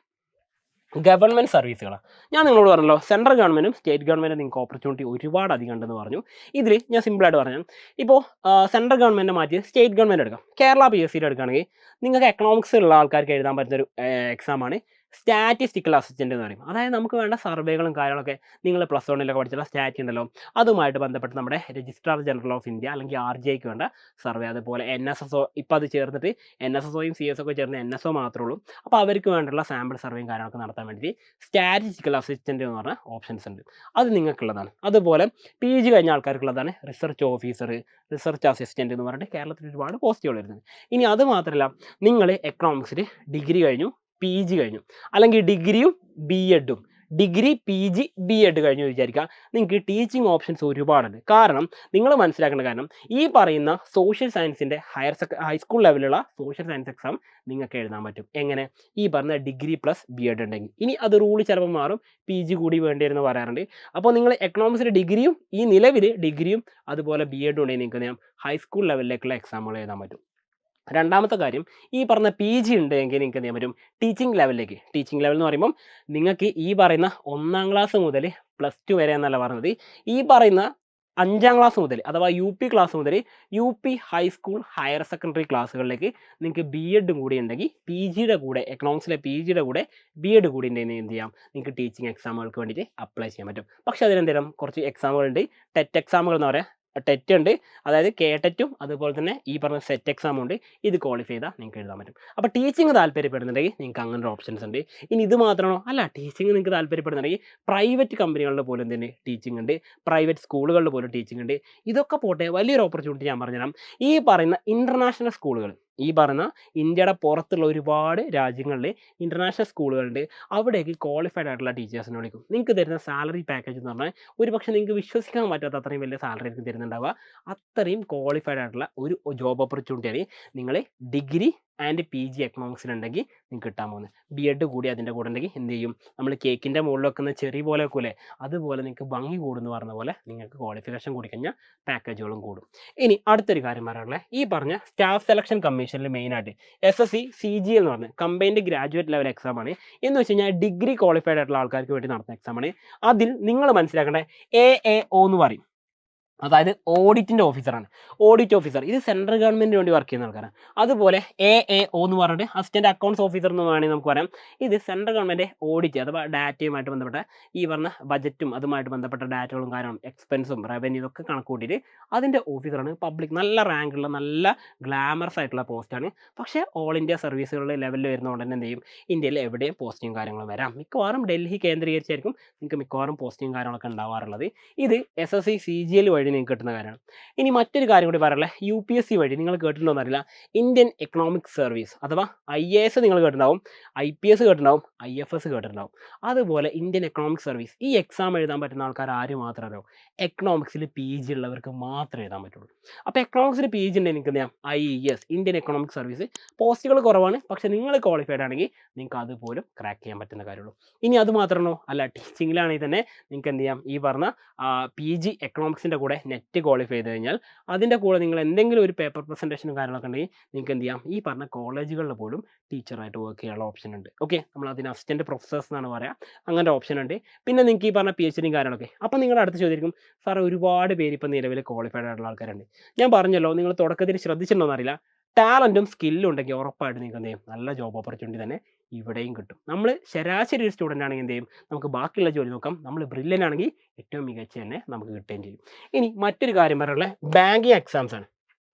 ഗവൺമെൻറ് സർവീസുകളാണ്. ഞാൻ നിങ്ങളോട് പറഞ്ഞല്ലോ, സെൻട്രൽ ഗവൺമെൻറ്റും സ്റ്റേറ്റ് ഗവൺമെൻറ്റും നിങ്ങൾക്ക് ഓപ്പർച്യൂണിറ്റി ഒരുപാട് അധികം ഉണ്ടെന്ന് പറഞ്ഞു. ഇതിൽ ഞാൻ സിമ്പിളായിട്ട് പറഞ്ഞു, ഇപ്പോൾ സെൻട്രൽ ഗവൺമെൻറ് മാറ്റി സ്റ്റേറ്റ് ഗവൺമെൻറ് എടുക്കാം. കേരള PSC എടുക്കുകയാണെങ്കിൽ നിങ്ങൾക്ക് എക്കണോമിക്സ് ഉള്ള ആൾക്കാർക്ക് എഴുതാൻ പറ്റുന്നൊരു എക്സാമാണ് സ്റ്റാറ്റിസ്റ്റിക്കൽ അസിസ്റ്റൻ്റ് എന്ന് പറയും. അതായത് നമുക്ക് വേണ്ട സർവേകളും കാര്യങ്ങളൊക്കെ നിങ്ങൾ +1 പഠിച്ചുള്ള സ്റ്റാറ്റ് ഉണ്ടല്ലോ, അതുമായിട്ട് ബന്ധപ്പെട്ട് നമ്മുടെ രജിസ്ട്രാർ ജനറൽ ഓഫ് ഇന്ത്യ അല്ലെങ്കിൽ RGIക്ക് വേണ്ട സർവേ, അതുപോലെ NSSO, ഇപ്പോൾ അത് ചേർന്നിട്ട് NSSOയും CS ഒക്കെ ചേർന്ന് NSO മാത്രമേ ഉള്ളൂ. അപ്പോൾ അവർക്ക് വേണ്ടിയുള്ള സാമ്പിൾ സർവേയും കാര്യങ്ങളൊക്കെ നടത്താൻ വേണ്ടി സ്റ്റാറ്റിസ്റ്റിക്കൽ അസിസ്റ്റൻ്റ് എന്ന് പറഞ്ഞ ഓപ്ഷൻസ് ഉണ്ട്. അത് നിങ്ങൾക്കുള്ളതാണ്. അതുപോലെ PG കഴിഞ്ഞ ആൾക്കാർക്കുള്ളതാണ് റിസർച്ച് ഓഫീസർ, റിസർച്ച് അസിസ്റ്റൻ്റ് എന്ന് പറഞ്ഞിട്ട് കേരളത്തിൽ ഒരുപാട് പോസ്റ്റുകൾ വരുന്നത്. ഇനി അത് മാത്രമല്ല, നിങ്ങൾ എക്കണോമിക്സിൽ ഡിഗ്രി കഴിഞ്ഞു, PG കഴിഞ്ഞു, അല്ലെങ്കിൽ ഡിഗ്രിയും BEഡും, ഡിഗ്രി PG BEd കഴിഞ്ഞു വിചാരിക്കുക, നിങ്ങൾക്ക് ടീച്ചിങ് ഓപ്ഷൻസ് ഒരുപാടുണ്ട്. കാരണം നിങ്ങൾ മനസ്സിലാക്കേണ്ട കാര്യം, ഈ പറയുന്ന സോഷ്യൽ സയൻസിൻ്റെ ഹൈസ്കൂൾ ലെവലുള്ള സോഷ്യൽ സയൻസ് എക്സാം നിങ്ങൾക്ക് എഴുതാൻ പറ്റും. എങ്ങനെ, ഈ പറഞ്ഞ ഡിഗ്രി +BEd ഉണ്ടെങ്കിൽ. ഇനി അത് റൂൾ ചിലപ്പോൾ മാറും, PG കൂടി വേണ്ടി വരുമെന്ന് പറയാറുണ്ട്. അപ്പോൾ നിങ്ങൾ എക്കണോമിക്സിൽ ഡിഗ്രിയും, ഈ നിലവിൽ ഡിഗ്രിയും അതുപോലെ BEഡും ഉണ്ടെങ്കിൽ നിങ്ങൾക്ക് ഹൈസ്കൂൾ ലെവലിലേക്കുള്ള എക്സാമുകൾ എഴുതാൻ പറ്റും. രണ്ടാമത്തെ കാര്യം, ഈ പറഞ്ഞ PG ഉണ്ടെങ്കിൽ നിങ്ങൾക്ക് എന്ത് ചെയ്യാൻ പറ്റും, ടീച്ചിങ് ലെവൽ എന്ന് പറയുമ്പം നിങ്ങൾക്ക് ഈ പറയുന്ന 1ാം ക്ലാസ് മുതൽ +2 വരെ എന്നല്ല പറഞ്ഞത്, ഈ പറയുന്ന 5ാം ക്ലാസ് മുതൽ അഥവാ UP ക്ലാസ് മുതൽ UP ഹൈസ്കൂൾ ഹയർ സെക്കൻഡറി ക്ലാസ്സുകളിലേക്ക് നിങ്ങൾക്ക് BEd കൂടി ഉണ്ടെങ്കിൽ PGയുടെ കൂടെ എക്കണോമിക്സിലെ PGയുടെ കൂടെ BEd കൂടി ഉണ്ടെങ്കിൽ എന്ത് ചെയ്യാം, നിങ്ങൾക്ക് ടീച്ചിങ് എക്സാമുകൾക്ക് വേണ്ടിയിട്ട് അപ്ലൈ ചെയ്യാൻ പറ്റും. പക്ഷേ അതിനെന്തേലും കുറച്ച് എക്സാമുകളുണ്ട്. ടെറ്റ് എക്സാമുകൾ എന്ന് പറയാം. ടെറ്റ് ഉണ്ട്, അതായത് KTETും അതുപോലെ തന്നെ ഈ പറഞ്ഞ സെറ്റ് എക്സാമും ഉണ്ട്. ഇത് ക്വാളിഫൈ ചെയ്താൽ നിങ്ങൾക്ക് എഴുതാൻ പറ്റും. അപ്പോൾ ടീച്ചിങ് താല്പര്യപ്പെടുന്നുണ്ടെങ്കിൽ നിങ്ങൾക്ക് അങ്ങനെ ഒരു ഓപ്ഷൻസ് ഉണ്ട്. ഇനി ഇത് മാത്രമാണോ? അല്ല, ടീച്ചിങ് നിങ്ങൾക്ക് താല്പര്യപ്പെടുന്നുണ്ടെങ്കിൽ പ്രൈവറ്റ് കമ്പനികളിൽ പോലും തന്നെ ടീച്ചിങ് ഉണ്ട്, പ്രൈവറ്റ് സ്കൂളുകളിൽ പോലും ടീച്ചിങ് ഉണ്ട്. ഇതൊക്കെ പോട്ടെ, വലിയൊരു ഓപ്പർച്യൂണിറ്റി ഞാൻ പറഞ്ഞുതരാം. ഈ പറയുന്ന ഇൻ്റർനാഷണൽ സ്കൂളുകൾ, ഈ പറയുന്ന ഇന്ത്യയുടെ പുറത്തുള്ള ഒരുപാട് രാജ്യങ്ങളിൽ ഇൻ്റർനാഷണൽ സ്കൂളുകളുണ്ട്. അവിടേക്ക് ക്വാളിഫൈഡ് ആയിട്ടുള്ള ടീച്ചേഴ്സിനെ വിളിക്കും. നിങ്ങൾക്ക് തരുന്ന സാലറി പാക്കേജ് എന്ന് പറഞ്ഞാൽ ഒരുപക്ഷെ നിങ്ങൾക്ക് വിശ്വസിക്കാൻ പറ്റാത്ത അത്രയും വലിയ സാലറി ആയിരിക്കും തരുന്നുണ്ടാവുക. അത്രയും ക്വാളിഫൈഡ് ആയിട്ടുള്ള ഒരു ജോബ് ഓപ്പർച്യൂണിറ്റിയാണ് നിങ്ങൾ ഡിഗ്രി ആൻഡ് PG എക്കണോമിക്സിലുണ്ടെങ്കിൽ നിങ്ങൾക്ക് കിട്ടാൻ പോകുന്നത്. BEd കൂടി അതിൻ്റെ കൂടെ ഉണ്ടെങ്കിൽ എന്ത് ചെയ്യും, നമ്മൾ കേക്കിൻ്റെ മുകളിൽ വെക്കുന്ന ചെറി പോലെ വെക്കൂലേ, അതുപോലെ നിങ്ങൾക്ക് ഭംഗി കൂടുമെന്ന് പറഞ്ഞ പോലെ നിങ്ങൾക്ക് ക്വാളിഫിക്കേഷൻ കൂടി കഴിഞ്ഞാൽ പാക്കേജുകളും കൂടും. ഇനി അടുത്തൊരു കാര്യം പറയാനുള്ളത്, ഈ പറഞ്ഞ സ്റ്റാഫ് സെലക്ഷൻ കമ്മീഷനിൽ മെയിനായിട്ട് SSC CGL എന്ന് പറഞ്ഞ കമ്പൈൻഡ് ഗ്രാജുവേറ്റ് ലെവൽ എക്സാമാണ്. എന്ന് വെച്ച് കഴിഞ്ഞാൽ ഡിഗ്രി ക്വാളിഫൈഡ് ആയിട്ടുള്ള ആൾക്കാർക്ക് വേണ്ടി നടത്തുന്ന എക്സാമാണ്. അതിൽ നിങ്ങൾ മനസ്സിലാക്കേണ്ട AAO എന്ന് പറയും, അതായത് ഓഡിറ്റിൻ്റെ ഓഫീസറാണ്. ഓഡിറ്റ് ഓഫീസർ ഇത് സെൻട്രൽ ഗവൺമെൻറ്റിന് വേണ്ടി വർക്ക് ചെയ്യുന്ന ആൾക്കാരാണ്. അതുപോലെ AAO എന്ന് പറഞ്ഞിട്ട് അസിസ്റ്റൻറ്റ് അക്കൗണ്ട്സ് ഓഫീസർ എന്ന് വേണമെങ്കിൽ നമുക്ക് പറയാം. ഇത് സെൻട്രൽ ഗവൺമെൻറ് ഓഡിറ്റ് അഥവാ ഡാറ്റയുമായിട്ട് ബന്ധപ്പെട്ട ഈ പറഞ്ഞ ബജറ്റും അതുമായിട്ട് ബന്ധപ്പെട്ട ഡാറ്റകളും കാര്യങ്ങളും എക്സ്പെൻസും റവന്യൂ ഇതൊക്കെ കണക്ക് കൂട്ടിയിട്ട് അതിൻ്റെ ഓഫീസറാണ്. പബ്ലിക് നല്ല റാങ്കുള്ള നല്ല ഗ്ലാമറസ് ആയിട്ടുള്ള പോസ്റ്റാണ്. പക്ഷേ ഓൾ ഇന്ത്യ സർവീസുകളുടെ ലെവലിൽ വരുന്നതുകൊണ്ട് തന്നെ എന്ത് ചെയ്യും, ഇന്ത്യയിൽ എവിടെയും പോസ്റ്റിങ്ങും കാര്യങ്ങളും വരാം. മിക്കവാറും ഡൽഹി കേന്ദ്രീകരിച്ചായിരിക്കും നിങ്ങൾക്ക് മിക്കവാറും പോസ്റ്റിങ്ങും കാര്യങ്ങളൊക്കെ ഉണ്ടാവാറുള്ളത്. ഇത് SSC CGL വഴി നിങ്ങൾക്ക് കിട്ടുന്ന കാര്യമാണ്. ഇനി മറ്റൊരു കാര്യം കൂടി പറയാനുള്ളത്, UPSC വഴി നിങ്ങൾ കേട്ടിട്ടുണ്ടോയെന്ന് അറിയില്ല, ഇന്ത്യൻ എക്കണോമിക് സർവീസ് അഥവാ IAS നിങ്ങൾ കേട്ടിട്ടുണ്ടാവും, IPS കേട്ടിട്ടുണ്ടാവും, IFS കേട്ടിട്ടുണ്ടാവും. അതുപോലെ ഇന്ത്യൻ എക്കണോമിക് സർവീസ് ഈ എക്സാം എഴുതാൻ പറ്റുന്ന ആൾക്കാർ ആര് മാത്രമേ അറിയാവൂ? എക്കണോമിക്സിൽ PG ഉള്ളവർക്ക് മാത്രമേ എഴുതാൻ പറ്റുള്ളൂ. അപ്പോൾ എക്കണോമിക്സിൽ PG ഉണ്ടെങ്കിൽ നിങ്ങൾക്ക് എന്ത് ചെയ്യാം, IES ഇന്ത്യൻ എക്കണോമിക് സർവീസ് പോസ്റ്റുകൾ കുറവാണ്, പക്ഷേ നിങ്ങൾ ക്വാളിഫൈഡ് ആണെങ്കിൽ നിങ്ങൾക്ക് അതുപോലും ക്രാക്ക് ചെയ്യാൻ പറ്റുന്ന കാര്യമുള്ളൂ. ഇനി അത് മാത്രമാണോ? അല്ല, ടീച്ചിങ്ങിലാണെങ്കിൽ തന്നെ നിങ്ങൾക്ക് എന്ത് ചെയ്യാം, ഈ പറഞ്ഞ PG എക്കണോമിക്സിൻ്റെ കൂടെ നെറ്റ് ക്വാളിഫൈ ചെയ്ത് കഴിഞ്ഞാൽ അതിൻ്റെ കൂടെ നിങ്ങൾ എന്തെങ്കിലും ഒരു പേപ്പർ പ്രസൻറ്റേഷനും കാര്യങ്ങളൊക്കെ ഉണ്ടെങ്കിൽ നിങ്ങൾക്ക് എന്ത് ചെയ്യാം, ഈ പറഞ്ഞ കോളേജുകളിൽ പോലും ടീച്ചറായിട്ട് വർക്ക് ചെയ്യാനുള്ള ഓപ്ഷൻ ഉണ്ട്. ഓക്കെ, നമ്മൾ അതിന് അസിസ്റ്റൻറ്റ് പ്രൊഫസേഴ്സ് എന്നാണ് പറയുക, അങ്ങനത്തെ ഓപ്ഷൻ ഉണ്ട്. പിന്നെ നിങ്ങൾക്ക് ഈ പറഞ്ഞ PhDയും കാര്യങ്ങളൊക്കെ. അപ്പോൾ നിങ്ങളുടെ അടുത്ത് ചോദിക്കും, സാർ ഒരുപാട് പേര് ഇപ്പോൾ നിലവിൽ ക്വാളിഫൈഡ് ആയിട്ടുള്ള ആൾക്കാരുണ്ട്. ഞാൻ പറഞ്ഞല്ലോ, നിങ്ങൾ തുടക്കത്തിൽ ശ്രദ്ധിച്ചിട്ടുണ്ടോ എന്നറിയില്ല, ടാലൻറ്റും സ്കില്ലും ഉണ്ടെങ്കിൽ ഉറപ്പായിട്ട് നിങ്ങൾക്ക് എന്ത് ചെയ്യും, നല്ല ജോബ് ഓപ്പർച്യൂണിറ്റി തന്നെ ഇവിടെയും കിട്ടും. നമ്മൾ ശരാശരി ഒരു സ്റ്റുഡൻ്റ് ആണെങ്കിൽ എന്ത് ചെയ്യും, നമുക്ക് ബാക്കിയുള്ള ജോലി നോക്കാം. നമ്മൾ ബ്രില്യൻ്റ് ആണെങ്കിൽ ഏറ്റവും മികച്ച തന്നെ നമുക്ക് കിട്ടുകയും ചെയ്യും. ഇനി മറ്റൊരു കാര്യം പറയാനുള്ളത് ബാങ്കിങ് എക്സാംസ് ആണ്.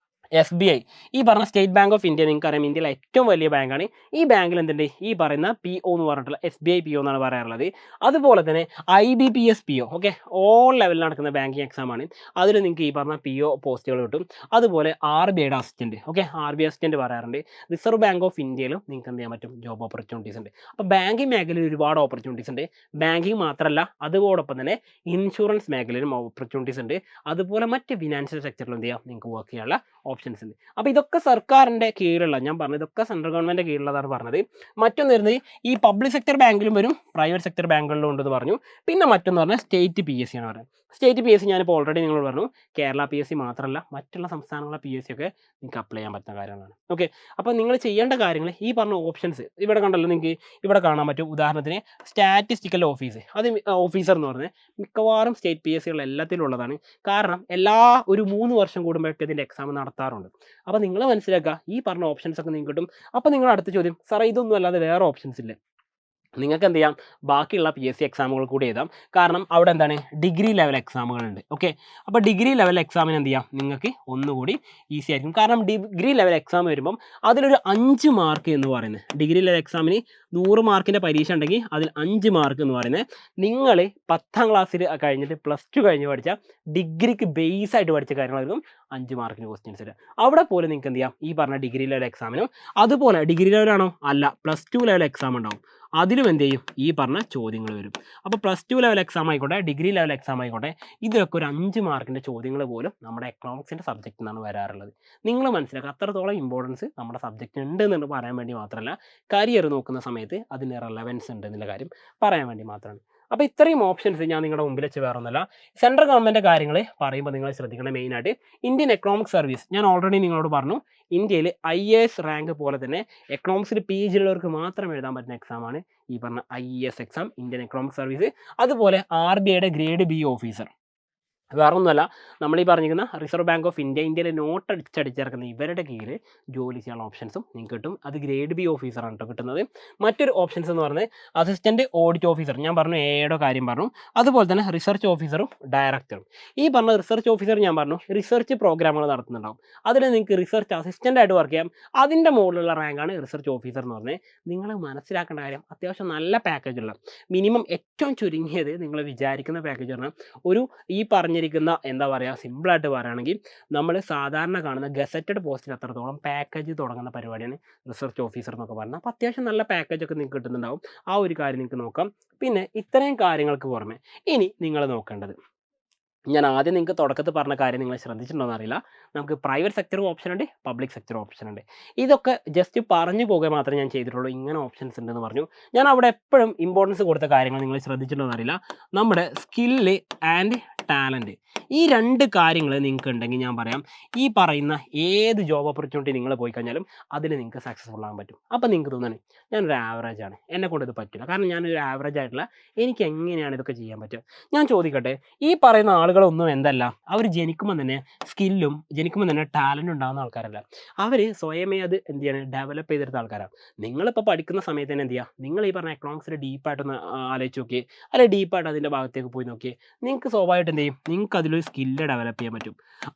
SBI ഈ പറഞ്ഞ സ്റ്റേറ്റ് ബാങ്ക് ഓഫ് ഇന്ത്യ നിങ്ങൾക്കറിയാം, ഇന്ത്യയിലെ ഏറ്റവും വലിയ ബാങ്കാണ്. ഈ ബാങ്കിൽ എന്തുണ്ട്, ഈ പറയുന്ന PO എന്ന് പറഞ്ഞിട്ടുള്ള SBI PO എന്നാണ് പറയാറുള്ളത്. അതുപോലെ തന്നെ IBPS PO, ഓക്കെ, ഓൾ ലെവലിൽ നടക്കുന്ന ബാങ്കിങ് എക്സാമാണ്. അതിൽ നിങ്ങൾക്ക് ഈ പറഞ്ഞ PO പോസ്റ്റുകൾ കിട്ടും. അതുപോലെ RBIയുടെ അസിസ്റ്റൻറ്റ്, ഓക്കെ, RBI അസിസ്റ്റൻറ്റ് പറയാറുണ്ട്. റിസർവ് ബാങ്ക് ഓഫ് ഇന്ത്യയിലും നിങ്ങൾക്ക് എന്ത് ചെയ്യാൻ പറ്റും, ജോബ് ഓപ്പർച്യൂണിറ്റീസ് ഉണ്ട്. അപ്പോൾ ബാങ്കിങ് മേഖലയിൽ ഒരുപാട് ഓപ്പർച്യൂണിറ്റീസ് ഉണ്ട്. ബാങ്കിങ് മാത്രമല്ല, അതോടൊപ്പം തന്നെ ഇൻഷുറൻസ് മേഖലയിലും ഓപ്പർച്യൂണിറ്റീസ് ഉണ്ട്. അതുപോലെ മറ്റ് ഫിനാൻഷ്യൽ സെക്ടറിലും എന്ത് ചെയ്യാം, നിങ്ങൾക്ക് വർക്ക് ചെയ്യാനുള്ള ഓപ്ഷൻസ് ഉണ്ട്. അപ്പോൾ ഇതൊക്കെ സർക്കാരിൻ്റെ കീഴിലുള്ള, ഞാൻ പറഞ്ഞത് ഇതൊക്കെ സെൻട്രൽ ഗവൺമെൻറ് കീഴിലുള്ളതാണ് പറഞ്ഞത്. മറ്റൊന്ന് വരുന്നത് ഈ പബ്ലിക് സെക്ടർ ബാങ്കിലും വരും, പ്രൈവറ്റ് സെക്ടർ ബാങ്കുകളിലും ഉണ്ടെന്ന് പറഞ്ഞു. പിന്നെ മറ്റൊന്ന് പറഞ്ഞാൽ സ്റ്റേറ്റ് PSC ആണ് പറയുന്നത്. സ്റ്റേറ്റ് PSC ഞാനിപ്പോൾ ഓൾറെഡി നിങ്ങളോട് പറഞ്ഞു, കേരള PSC മാത്രമല്ല മറ്റുള്ള സംസ്ഥാനങ്ങളിലെ PSC ഒക്കെ നിങ്ങൾക്ക് അപ്ലൈ ചെയ്യാൻ പറ്റുന്ന കാര്യങ്ങളാണ്. ഓക്കെ, അപ്പോൾ നിങ്ങൾ ചെയ്യേണ്ട കാര്യങ്ങൾ ഈ പറഞ്ഞ ഓപ്ഷൻസ് ഇവിടെ കണ്ടല്ലോ, നിങ്ങൾക്ക് ഇവിടെ കാണാൻ പറ്റും. ഉദാഹരണത്തിന് സ്റ്റാറ്റിസ്റ്റിക്കൽ ഓഫീസ്, അത് ഓഫീസർ എന്ന് പറഞ്ഞാൽ മിക്കവാറും സ്റ്റേറ്റ് PSCകൾ എല്ലാത്തിലും ഉള്ളതാണ്. കാരണം ഒരു 3 വർഷം കൂടുമ്പോഴൊക്കെ ഇതിൻ്റെ എക്സാം നടത്താറുണ്ട്. അപ്പോൾ നിങ്ങൾ മനസ്സിലാക്കുക, ഈ പറഞ്ഞ ഓപ്ഷൻസ് ഒക്കെ നിങ്ങൾക്ക് കിട്ടും. അപ്പോൾ നിങ്ങളുടെ അടുത്ത ചോദ്യം, സാറേ ഇതൊന്നും അല്ലാതെ വേറെ ഓപ്ഷൻസ് ഇല്ലേ? നിങ്ങൾക്ക് എന്ത് ചെയ്യാം, ബാക്കിയുള്ള PSC എക്സാമുകൾ കൂടി എഴുതാം. കാരണം അവിടെ എന്താണ്, ഡിഗ്രി ലെവൽ എക്സാമുകളുണ്ട്. ഓക്കെ, അപ്പോൾ ഡിഗ്രി ലെവൽ എക്സാമിന് എന്ത് ചെയ്യാം, നിങ്ങൾക്ക് ഒന്നുകൂടി ഈസി ആയിരിക്കും. കാരണം ഡിഗ്രി ലെവൽ എക്സാം വരുമ്പം അതിലൊരു 5 മാർക്ക് എന്ന് പറയുന്നത്, ഡിഗ്രി ലെവൽ എക്സാമിന് 100 മാർക്കിൻ്റെ പരീക്ഷ ഉണ്ടെങ്കിൽ അതിൽ 5 മാർക്ക് എന്ന് പറയുന്നത് നിങ്ങൾ 10ാം ക്ലാസ്സിൽ കഴിഞ്ഞിട്ട് +2 കഴിഞ്ഞ് പഠിച്ച ഡിഗ്രിക്ക് ബേസ് ആയിട്ട് പഠിച്ച കാര്യങ്ങളായിരിക്കും 5 മാർക്കിന് ക്വസ്റ്റ്യൻസ് വരിക. അവിടെ പോലെ നിങ്ങൾക്ക് എന്ത് ചെയ്യാം, ഈ പറഞ്ഞ ഡിഗ്രി ലെവൽ എക്സാമിനും അതുപോലെ ഡിഗ്രി ലെവലാണോ അല്ല +2 ലെവൽ എക്സാം ഉണ്ടാവും, അതിലും എന്ത് ചെയ്യും, ഈ പറഞ്ഞ ചോദ്യങ്ങൾ വരും. അപ്പോൾ +2 ലെവൽ എക്സാം ആയിക്കോട്ടെ, ഡിഗ്രി ലെവൽ എക്സാം ആയിക്കോട്ടെ, ഇതിലൊക്കെ ഒരു 5 മാർക്കിൻ്റെ ചോദ്യങ്ങൾ പോലും നമ്മുടെ എക്കണോമിക്സിൻ്റെ സബ്ജക്റ്റിൽ നിന്നാണ് വരാറുള്ളത്. നിങ്ങൾ മനസ്സിലാക്കുക, അത്രത്തോളം ഇമ്പോർട്ടൻസ് നമ്മുടെ സബ്ജക്റ്റ് ഉണ്ട് എന്ന് പറയാൻ വേണ്ടി മാത്രമല്ല, കരിയർ നോക്കുന്ന സമയത്ത് അതിന് റെലവൻസ് ഉണ്ട് എന്നുള്ള കാര്യം പറയാൻ വേണ്ടി മാത്രമാണ്. അപ്പോൾ ഇത്രയും ഓപ്ഷൻസ് ഞാൻ നിങ്ങളുടെ മുമ്പിൽ വെച്ച് വേറെ ഒന്നുമല്ല. സെൻട്രൽ ഗവൺമെൻറ് കാര്യങ്ങൾ പറയുമ്പോൾ നിങ്ങൾ ശ്രദ്ധിക്കേണ്ട മെയിനായിട്ട് ഇന്ത്യൻ എക്കണോമിക് സർവീസ്, ഞാൻ ഓൾറെഡി നിങ്ങളോട് പറഞ്ഞു, ഇന്ത്യയിൽ IAS റാങ്ക് പോലെ തന്നെ എക്കണോമിക്സിൽ PG ഉള്ളവർക്ക് മാത്രം എഴുതാൻ പറ്റുന്ന എക്സാമാണ് ഈ പറഞ്ഞ IES exam, Indian economic service. അതുപോലെ RBIയുടെ ഗ്രേഡ് B ഓഫീസർ, വേറൊന്നുമല്ല, നമ്മൾ ഈ പറഞ്ഞിരിക്കുന്ന റിസർവ് ബാങ്ക് ഓഫ് ഇന്ത്യ, ഇന്ത്യയിലെ നോട്ട് അടിച്ചടിച്ചിറക്കുന്ന ഇവരുടെ കീഴിൽ ജോലി ചെയ്യാനുള്ള ഓപ്ഷൻസും നിങ്ങൾക്ക് കിട്ടും. അത് ഗ്രേഡ് ബി ഓഫീസറാണ് കേട്ടോ കിട്ടുന്നത്. മറ്റൊരു ഓപ്ഷൻസ് എന്ന് പറയുന്നത് അസിസ്റ്റൻറ്റ് ഓഡിറ്റ് ഓഫീസർ, ഞാൻ പറഞ്ഞു എയുടെ കാര്യം പറഞ്ഞു. അതുപോലെ തന്നെ റിസർച്ച് ഓഫീസറും ഡയറക്ടറും. ഈ പറഞ്ഞ റിസർച്ച് ഓഫീസർ ഞാൻ പറഞ്ഞു റിസർച്ച് പ്രോഗ്രാമുകൾ നടത്തുന്നുണ്ടാവും. അതിൽ നിങ്ങൾക്ക് റിസർച്ച് അസിസ്റ്റൻ്റ് ആയിട്ട് വർക്ക് ചെയ്യാം. അതിൻ്റെ മുകളിലുള്ള റാങ്കാണ് റിസർച്ച് ഓഫീസർ എന്ന് പറഞ്ഞത്. നിങ്ങൾ മനസ്സിലാക്കേണ്ട കാര്യം, അത്യാവശ്യം നല്ല പാക്കേജുള്ള, മിനിമം ഏറ്റവും ചുരുങ്ങിയത് നിങ്ങൾ വിചാരിക്കുന്ന പാക്കേജ് പറഞ്ഞാൽ ഒരു ഈ പറഞ്ഞിരിക്കുന്ന എന്താ പറയുക, സിമ്പിളായിട്ട് പറയുകയാണെങ്കിൽ നമ്മൾ സാധാരണ കാണുന്ന ഗസറ്റഡ് പോസ്റ്റിൽ അത്രത്തോളം പാക്കേജ് തുടങ്ങുന്ന പരിപാടിയാണ് റിസർച്ച് ഓഫീസർ എന്നൊക്കെ പറഞ്ഞാൽ. അപ്പോൾ അത്യാവശ്യം നല്ല പാക്കേജൊക്കെ നിങ്ങൾക്ക് കിട്ടുന്നുണ്ടാവും. ആ ഒരു കാര്യം നിങ്ങൾക്ക് നോക്കാം. പിന്നെ ഇത്രയും കാര്യങ്ങൾക്ക് പുറമെ ഇനി നിങ്ങൾ നോക്കേണ്ടത്, ഞാൻ ആദ്യം നിങ്ങൾക്ക് തുടക്കത്തിൽ പറഞ്ഞ കാര്യം നിങ്ങൾ ശ്രദ്ധിച്ചിട്ടുണ്ടോ എന്നറിയില്ല, നമുക്ക് പ്രൈവറ്റ് സെക്ടറും ഓപ്ഷൻ ഉണ്ട്, പബ്ലിക് സെക്ടറും ഓപ്ഷൻ ഉണ്ട്. ഇതൊക്കെ ജസ്റ്റ് പറഞ്ഞു പോകുക മാത്രമേ ഞാൻ ചെയ്തിട്ടുള്ളൂ. ഇങ്ങനെ ഓപ്ഷൻസ് ഉണ്ടെന്ന് പറഞ്ഞു. ഞാൻ അവിടെ എപ്പോഴും ഇമ്പോർട്ടൻസ് കൊടുത്ത കാര്യങ്ങൾ നിങ്ങൾ ശ്രദ്ധിച്ചിട്ടുണ്ടോ എന്നറിയില്ല. നമ്മുടെ സ്കില്ല് ആൻഡ് ടാലൻറ്റ്, ഈ രണ്ട് കാര്യങ്ങൾ നിങ്ങൾക്ക് ഉണ്ടെങ്കിൽ ഞാൻ പറയാം, ഈ പറയുന്ന ഏത് ജോബ് ഓപ്പർച്യൂണിറ്റി നിങ്ങൾ പോയി കഴിഞ്ഞാലും അതിൽ നിങ്ങൾക്ക് സക്സസ്ഫുൾ ആകാൻ പറ്റും. അപ്പോൾ നിങ്ങൾക്ക് തോന്നുകയാണ് ഞാനൊരു ആവറേജ് ആണ്, എന്നെക്കൊണ്ട് ഇത് പറ്റില്ല, കാരണം ഞാനൊരു ആവറേജ് ആയിട്ടുള്ള, എനിക്ക് എങ്ങനെയാണ് ഇതൊക്കെ ചെയ്യാൻ പറ്റുക? ഞാൻ ചോദിക്കട്ടെ, ഈ പറയുന്ന ആളുകളൊന്നും എന്തല്ല, അവർ ജനിക്കുമ്പോൾ തന്നെ സ്കില്ലും ജനിക്കുമ്പോൾ തന്നെ ടാലൻറ്റും ഉണ്ടാകുന്ന ആൾക്കാരല്ല. അവർ സ്വയമേ അത് എന്ത് ചെയ്യാണ്, ഡെവലപ്പ് ചെയ്തെടുത്ത ആൾക്കാരാണ്. നിങ്ങളിപ്പോൾ പഠിക്കുന്ന സമയത്ത് തന്നെ എന്ത് ചെയ്യുക, നിങ്ങൾ ഈ പറഞ്ഞ എക്കണോമിക്സിൽ ഡീപ്പായിട്ടൊന്ന് ആലോചിച്ച് നോക്കി, അല്ലെങ്കിൽ ഡീപ്പായിട്ട് അതിൻ്റെ ഭാഗത്തേക്ക് പോയി നോക്കി, നിങ്ങൾക്ക് സ്വാഭാവികമായിട്ട് എന്ത് ചെയ്യും, നിങ്ങൾക്ക് അതിലൊരു സ്കില്ല് ഡെവലപ്പ് ചെയ്യാൻ പറ്റും.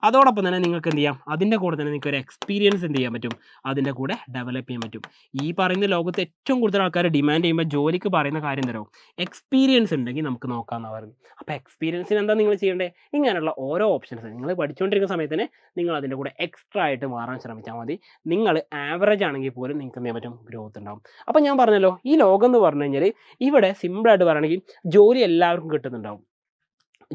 അതോടൊപ്പം തന്നെ നിങ്ങൾക്ക് എന്ത് ചെയ്യാം, അതിൻ്റെ കൂടെ തന്നെ നിങ്ങൾക്ക് ഒരു എക്സ്പീരിയൻസ് എന്ത് ചെയ്യാൻ പറ്റും, അതിൻ്റെ കൂടെ ഡെവലപ്പ് ചെയ്യാൻ പറ്റും. ഈ പറയുന്ന ലോകത്ത് ഏറ്റവും കൂടുതൽ ആൾക്കാർ ഡിമാൻഡ് ചെയ്യുമ്പോൾ ജോലിക്ക് പറയുന്ന കാര്യം തരാം, എക്സ്പീരിയൻസ് ഉണ്ടെങ്കിൽ നമുക്ക് നോക്കാമെന്നാണ് പറയുന്നത്. അപ്പോൾ എക്സ്പീരിയൻസിന് എന്താ നിങ്ങൾ ചെയ്യേണ്ടത്, ഇങ്ങനെയുള്ള ഓരോ ഓപ്ഷൻസ് നിങ്ങൾ പഠിച്ചുകൊണ്ടിരിക്കുന്ന സമയത്ത് തന്നെ നിങ്ങൾ അതിൻ്റെ കൂടെ എക്സ്ട്രാ ആയിട്ട് മാറാൻ ശ്രമിച്ചാൽ മതി. നിങ്ങൾ ആവറേജ് ആണെങ്കിൽ പോലും നിങ്ങൾക്ക് എന്ത് ചെയ്യാൻ പറ്റും, ഗ്രോത്ത് ഉണ്ടാവും. അപ്പോൾ ഞാൻ പറഞ്ഞല്ലോ, ഈ ലോകം എന്ന് പറഞ്ഞു കഴിഞ്ഞാൽ ഇവിടെ സിമ്പിളായിട്ട് പറയുകയാണെങ്കിൽ ജോലി എല്ലാവർക്കും കിട്ടുന്നുണ്ടാവും,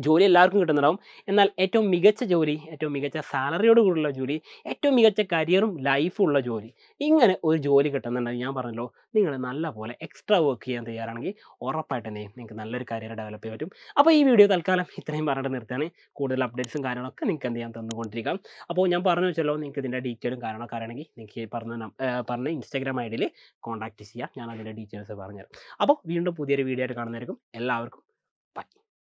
ജോലി എല്ലാവർക്കും കിട്ടുന്നുണ്ടാവും. എന്നാൽ ഏറ്റവും മികച്ച ജോലി, ഏറ്റവും മികച്ച സാലറിയോട് കൂടിയുള്ള ജോലി, ഏറ്റവും മികച്ച കരിയറും ലൈഫും ഉള്ള ജോലി, ഇങ്ങനെ ഒരു ജോലി കിട്ടുന്നുണ്ടെങ്കിൽ ഞാൻ പറഞ്ഞല്ലോ, നിങ്ങൾ നല്ലപോലെ എക്സ്ട്രാ വർക്ക് ചെയ്യാൻ തയ്യാറാണെങ്കിൽ ഉറപ്പായിട്ട് തന്നെ നിങ്ങൾക്ക് നല്ലൊരു കരിയർ ഡെവലപ്പ് ചെയ്യാൻ പറ്റും. അപ്പോൾ ഈ വീഡിയോ തൽക്കാലം ഇത്രയും പറഞ്ഞിട്ട് നിർത്തുകയാണ്. കൂടുതൽ അപ്ഡേറ്റ്സും കാര്യങ്ങളൊക്കെ നിങ്ങൾക്ക് എന്ത് ചെയ്യാൻ തന്നുകൊണ്ടിരിക്കാം. അപ്പോൾ ഞാൻ പറഞ്ഞു വെച്ചല്ലോ, നിങ്ങൾക്ക് ഇതിൻ്റെ ഡീറ്റെയിലും കാര്യങ്ങളൊക്കെ അറിയണമെങ്കിൽ നിങ്ങൾക്ക് ഈ പറഞ്ഞ ഇൻസ്റ്റാഗ്രാം ഐ ഡിയിൽ കോൺടാക്റ്റ് ചെയ്യാം, ഞാൻ അതിൻ്റെ ഡീറ്റെയിൽസ് പറഞ്ഞുതരാം. അപ്പോൾ വീണ്ടും പുതിയൊരു വീഡിയോ ആയിട്ട് കാണുന്നതായിരിക്കും. എല്ലാവർക്കും ബൈ.